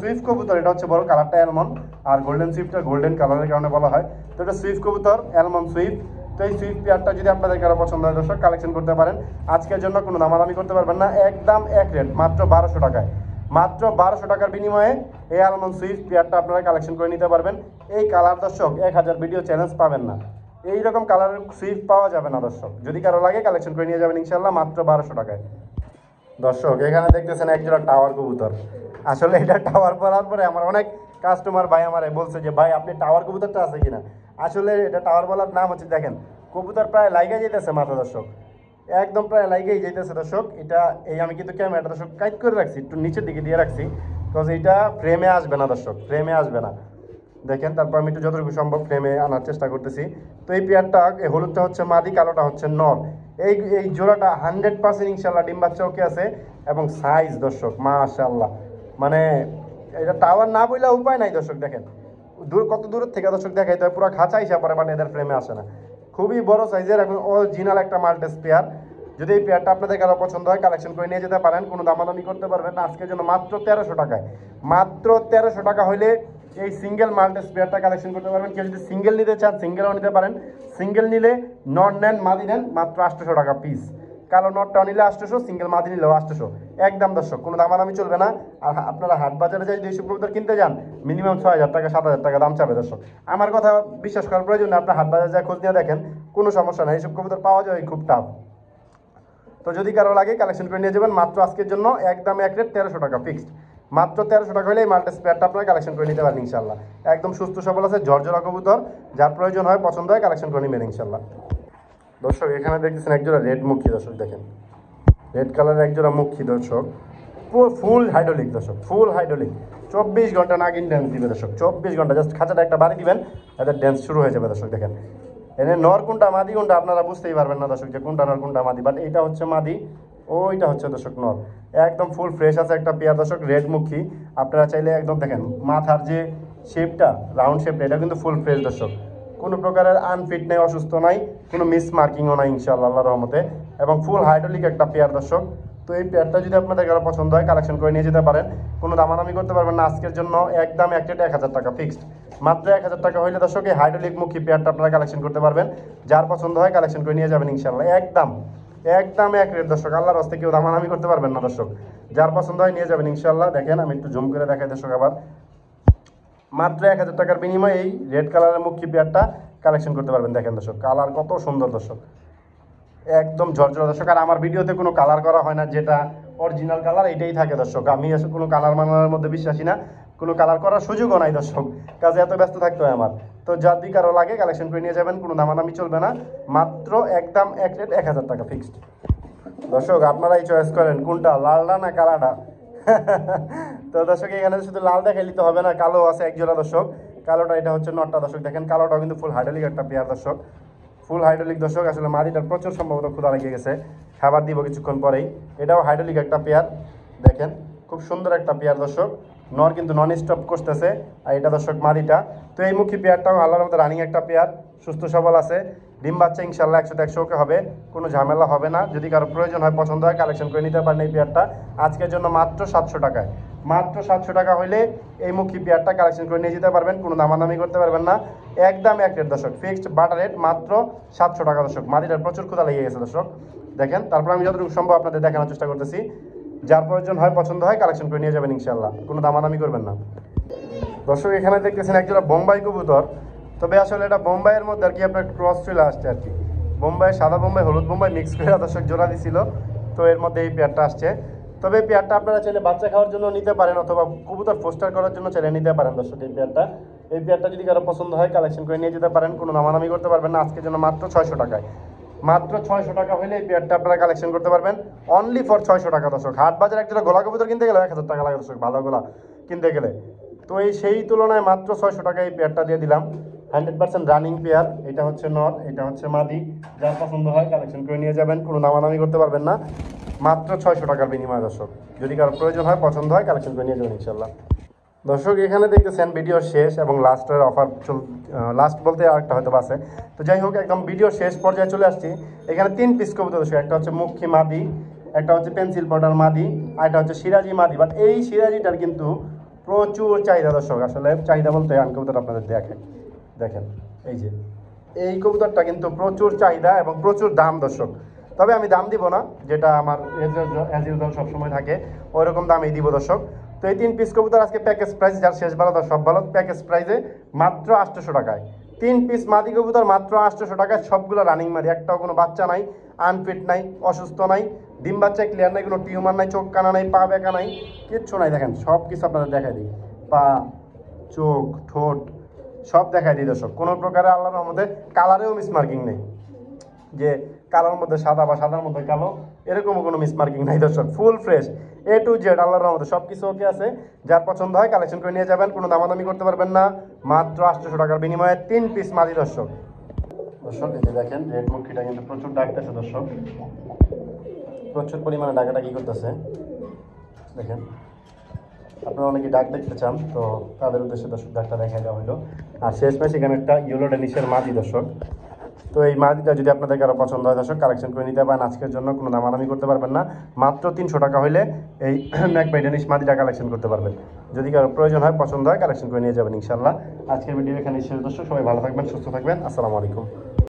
সুইফট কবুতর, এটা হচ্ছে বড় কালারটা অ্যালমন্ড, আর গোল্ডেন সুইফটটা গোল্ডেন কালারের কারণে বলা হয়। তো এটা সুইফট কবুতর অ্যালমন্ড সুইফট। তো এই সুইফট পেয়ারটা যদি আপনাদের কারো পছন্দ হয় দর্শক কালেকশন করতে পারেন, আজকের জন্য কোনো দামাদামি করতে পারবেন না, একদম এক রেট মাত্র 1200 টাকায়, মাত্র 1200 টাকার বিনিময়ে এই আলমন্ড সুইফট পেয়ারটা আপনারা কালেকশন করে নিতে পারবেন। এই কালার দর্শক 1000 ভিডিও চ্যালেঞ্জ পাবেন না, এইরকম কালারের সুইফট পাওয়া যাবে না দর্শক। যদি কারো লাগে কালেকশন করে নিয়ে যাবেন ইনশাল্লাহ মাত্র 1200 টাকায়। দর্শক এখানে দেখতেছেন একজোড়া টাওয়ার কবুতর। আসলে এটা টাওয়ার পরার পরে আমার অনেক কাস্টমার ভাই আমার বলছে যে ভাই আপনি টাওয়ার কবুতরটা আছে কিনা। আসলে এটা টাওয়ার বলার নাম হচ্ছে, দেখেন কবুতর প্রায় লাইগা যেতেছে মাথা দর্শক, একদম প্রায় লাইগেই যেতেছে দর্শক। এটা এই আমি কিন্তু ক্যামেরাটা দর্শক কাইট করে রাখছি, একটু নিচের দিকে দিয়ে রাখছি, বিকজ এটা ফ্রেমে আসবে না দর্শক, ফ্রেমে আসবে না। দেখেন তারপর আমি একটু যতটুকু সম্ভব ফ্রেমে আনার চেষ্টা করতেছি। তো এই পেয়ারটা, এই হলুদটা হচ্ছে মাদি, কালোটা হচ্ছে নর। এই জোড়াটা 100% ইনশাল্লাহ ডিম বাচ্চা ওকে আছে। এবং সাইজ দর্শক মাশাআল্লাহ, মানে এটা টাওয়ার না বইলে উপায় নাই দর্শক। দেখেন কত দূরের থেকে দর্শক দেখাইতে হয়, পুরো খাঁচা হিসাব পরে, বাট এদের ফ্রেমে আসে না। খুবই বড় সাইজের এবং অরিজিনাল একটা মাল্টেস পেয়ার। যদি এই পেয়ারটা আপনাদের কারো পছন্দ হয় কালেকশন করে নিয়ে যেতে পারেন, কোনো দামাদামি করতে পারবেন না আজকের জন্য মাত্র 1300 টাকায়। মাত্র 1300 টাকা হলে এই সিঙ্গেল মাল্টেস পেয়ারটা কালেকশন করতে পারবেন। কেউ যদি সিঙ্গেল নিতে চান সিঙ্গেলও নিতে পারেন। সিঙ্গেল নিলে নট নেন মাদি নেন মাত্র 800 টাকা পিস। কালো নটটাও নিলে 800, সিঙ্গেল মাদি নিলেও 800, একদম দর্শক কোনো দামাদামি চলবে না। আর আপনারা হাট বাজারে যাই দেশি কবুতর কিনতে যান মিনিমাম 6000 টাকা 7000 টাকা দাম চাবে দর্শক। আমার কথা বিশ্বাস করার প্রয়োজন নেই, আপনার হাট বাজারে যা খোঁজ নিয়ে দেখেন কোনো সমস্যা নাই, এইসব কবুতর পাওয়া যায় খুব টাফ। তো যদি কারো লাগে কালেকশন করে নিয়ে যাবেন মাত্র আজকের জন্য একদম এক রেট 1300 টাকা ফিক্সড। মাত্র 1300 টাকা হলে এই মাল্টেস পেয়ারটা আপনারা কালেকশন করে নিতে পারেন ইনশাল্লাহ। একদম সুস্থ সবল আছে, ঝরঝরা কবুতর, যার প্রয়োজন হয় পছন্দ হয় কালেকশন করে নেবেন ইনশাল্লাহ। দর্শক এখানে দেখতেছেন একজোড়া রেড মুখী দর্শক, দেখেন রেড কালারের একজোড়া মুখী দর্শক, পুরো ফুল হাইড্রোলিক দর্শক, ফুল হাইড্রোলিক। 24 ঘন্টা নাগিন ড্যান্স দিবে দর্শক, 24 ঘন্টা জাস্ট খাঁচাটা একটা বাড়ি দিবেন এদের ড্যান্স শুরু হয়ে যাবে দর্শক। দেখেন এনে নর কোনটা মাদি কোনটা আপনারা বুঝতেই পারবেন না দর্শক, যে কোনটা নর কোনটা মাদি, বাট এইটা হচ্ছে মাদি, ওইটা হচ্ছে দর্শক নর। একদম ফুল ফ্রেশ আছে একটা পেয়ার দর্শক, রেড মুখী। আপনারা চাইলে একদম দেখেন মাথার যে শেপটা, রাউন্ড শেপটা, এটা কিন্তু ফুল ফ্রেশ দর্শক, কোনো প্রকারের আনফিট নেই, অসুস্থ নাই, কোনো মিস মার্কিংও নাই ইনশাআল্লাহ আল্লাহর রহমতে। এবং ফুল হাইড্রোলিক একটা পেয়ার দর্শক। তো এই পেয়ারটা যদি আপনাদের কারো পছন্দ হয় কালেকশন করে নিয়ে যেতে পারেন, কোনো দামাদামি করতে পারবেন না আজকের জন্য, একদম এক রেট 1000 টাকা ফিক্সড। মাত্র 1000 টাকা হইলে দর্শক এই হাইড্রোলিক মুখী পেয়ারটা আপনারা কালেকশন করতে পারবেন। যার পছন্দ হয় কালেকশন করে নিয়ে যাবেন ইনশাআল্লাহ, একদম একদম এক রেট দর্শক, আল্লাহর হস্তে কেউ দামাদামি করতে পারবেন না দর্শক। যার পছন্দ হয় নিয়ে যাবেন ইনশাআল্লাহ। দেখেন আমি একটু জুম করে দেখাই দর্শক আবার, মাত্র 1000 টাকার বিনিময়ে এই রেড কালারের মুখী পেয়ারটা কালেকশন করতে পারবেন। দেখেন দর্শক কালার কত সুন্দর দর্শক, একদম ঝরঝরা দর্শক। আর আমার ভিডিওতে কোনো কালার করা হয় না, যেটা অরিজিনাল কালার এটাই থাকে দর্শক। আমি আসলে কোনো কালার মানানোর মধ্যে বিশ্বাসী না, কোনো কালার করার সুযোগও নাই দর্শক, কাজে এত ব্যস্ত থাকতে হয় আমার। তো যদি কারো লাগে কালেকশন করে নিয়ে যাবেন, কোনো দামাদামি চলবে না, মাত্র একদম এক রেট 1000 টাকা ফিক্সড। দর্শক আপনারাই চয়েস করেন কোনটা, লালটা না কালাটা। তো দর্শক এখানে শুধু লাল দেখাইলে তো হবে না, কালো আছে একজোড়া দর্শক, কালোটা এটা হচ্ছে নটটা দর্শক। দেখেন কালোটাও কিন্তু ফুল হাইড্রোলিক একটা পেয়ার দর্শক, ফুল হাইড্রোলিক দর্শক। আসলে মাদিটার প্রচুর সম্ভবত ক্ষুধা লেগে গেছে, খাবার দিব কিছুক্ষণ পরেই। এটাও হাইড্রোলিক একটা পেয়ার, দেখেন খুব সুন্দর একটা পেয়ার দর্শক। নর কিন্তু নন স্টপ করতেছে, আর এটা দর্শক মাদিটা। তো এই মুখী পেয়ারটাও আল্লাহর মতো রানিং একটা পেয়ার, সুস্থ সবল আছে, ডিম বাচ্চা ইনশাল্লাহ 100-100 ওকে হবে, কোনো ঝামেলা হবে না। যদি কারো প্রয়োজন হয় পছন্দ হয় কালেকশন করে নিতে পারেন এই পেয়ারটা আজকের জন্য মাত্র 700 টাকায়। মাত্র 700 টাকা হলে এই মুখী পেয়ারটা কালেকশন করে নিয়ে যেতে পারবেন, কোনো দামাদামি করতে পারবেন না, একদম এক রেট দর্শক, ফিক্সড বাটার রেট মাত্র 700 টাকা দর্শক। মাদিটার প্রচুর ক্ষুধা লেগে গেছে দর্শক, দেখেন তারপর আমি যতটুকু সম্ভব আপনাদের দেখানোর চেষ্টা করতেছি। যার প্রয়োজন হয় পছন্দ হয় কালেকশন করে নিয়ে যাবেন ইনশাল্লাহ, কোনো দামাদামি করবেন না দর্শক। এখানে দেখতেছেন একজোড়া বোম্বাই কবুতর, তবে আসলে এটা বোম্বাইয়ের মধ্যে আর কি আপনার ক্রস চলে আসছে আর কি, বোম্বাই সাদা বোম্বাই হলুদ বোম্বাই মিক্স করে দর্শক জোড়া দিছিল, তো এর মধ্যে এই পেয়ারটা আসছে। তবে এই পেয়ারটা আপনারা চাইলে বাচ্চা খাওয়ার জন্য নিতে পারেন, অথবা কবুতর পোস্টার করার জন্য চাইলে নিতে পারেন দর্শক। এই পেয়ারটা যদি কারো পছন্দ হয় কালেকশন করে নিয়ে যেতে পারেন, কোনো দামাদামি করতে পারবেন না আজকের জন্য মাত্র 600 টাকায়। মাত্র 600 টাকা হলে এই পেয়ারটা আপনারা কালেকশন করতে পারবেন, অনলি ফর 600 টাকা দর্শক। হাট বাজারে একটা গোলা কবুতর কিনতে গেলে 1000 টাকা লাগে দর্শক, ভালো গোলা কিনতে গেলে। তো সেই তুলনায় মাত্র 600 টাকায় এই পেয়ারটা দিয়ে দিলাম, 100% রানিং পেয়ার। এটা হচ্ছে নর, এটা হচ্ছে মাদি, যার পছন্দ হয় কালেকশন করে নিয়ে যাবেন, কোনো দামাদামি করতে পারবেন না, মাত্র 600 টাকার বিনিময় দর্শক। যদি কারো প্রয়োজন হয় পছন্দ হয় কালেকশন করে নিয়ে যাবেন ইনশাল্লাহ। দর্শক এখানে দেখতেছেন ভিডিওর শেষ এবং লাস্টের অফার লাস্ট বলতে আরেকটা হয়তো আছে। তো যাই হোক একদম ভিডিওর শেষ পর্যায়ে চলে আসছি। এখানে 3 পিস কবুতর দর্শক, একটা হচ্ছে মুখী মাদি, একটা হচ্ছে পেন্সিল পাউডার মাদি, আর একটা হচ্ছে সিরাজি মাদি। বাট এই সিরাজিটার কিন্তু প্রচুর চাহিদা দর্শক, আসলে চাহিদা বলতে আমি কবুতর আপনাদের দেখেন এই যে এই কবুতরটা কিন্তু প্রচুর চাহিদা এবং প্রচুর দাম দর্শক। তবে আমি দাম দিব না, যেটা আমার অ্যাজ ইউজুয়াল সবসময় থাকে ওই রকম দামেই দিব দর্শক। তো এই 3 পিস কবুতর আজকে প্যাকেজ প্রাইস, যার শেষ ভালো তার সব ভালো, প্যাকেজ প্রাইসে মাত্র 800 টাকায় 3 পিস মাদি কবুতর মাত্র 800 টাকায়, সবগুলো রানিং মাদি, একটাও কোনো বাচ্চা নাই, আনফিট নাই, অসুস্থ নাই, ডিম বাচ্চা ক্লিয়ার নাই, কোনো টিউমার নাই, চোখ কানা নাই, পা বেঁকা নাই, কিচ্ছু নাই। দেখেন সব কিছু আপনাদের দেখাই দিই, পা, চোখ, ঠোঁট সব দেখাই দিই দর্শক। কোনো প্রকারে আল্লাহর রহমতে কালারেও মিসমার্কিং নেই, যে কালোর মধ্যে সাদা বা সাদার মধ্যে কালো এরকমও কোনো মিসমার্কিং নাই দর্শক। Full fresh A to Z আল্লাহর রহমতে সব কিছু ওকে আছে। যার পছন্দ হয় কালেকশন করে নিয়ে যাবেন, কোনো দামাদামি করতে পারবেন না। মাত্র 800 টাকার বিনিময়ে 3 পিস মাদি দর্শক। দর্শক এই যে দেখেন রেড মুখিটা কিন্তু প্রচুর ডাকতেছে দর্শক, প্রচুর পরিমাণে ডাকাডাকি করতেছে। দেখেন আপনারা অনেকে ডাক দেখতে চান, তো তাদের উদ্দেশ্যে দর্শক ডাকটা দেখাই দেওয়া হলো। আর শেষমেশ এখানে একটা ইয়েলো ডেনিশের মাদি দর্শক। তো এই মাদিটা যদি আপনাদের কারো পছন্দ হয় দর্শক কালেকশন করে নিতে পারেন। আজকের জন্য কোনো দামাদামি করতে পারবেন না, মাত্র 300 টাকা হলে এই ম্যাকপাই ডেনিশ মাদিটা কালেকশন করতে পারবেন। যদি কারো প্রয়োজন হয়, পছন্দ হয়, কালেকশন করে নিয়ে যাবেন ইনশাল্লাহ। আজকের ভিডিও এখানে শেষ দর্শক, সবাই ভালো থাকবেন, সুস্থ থাকবেন, আসসালামু আলাইকুম।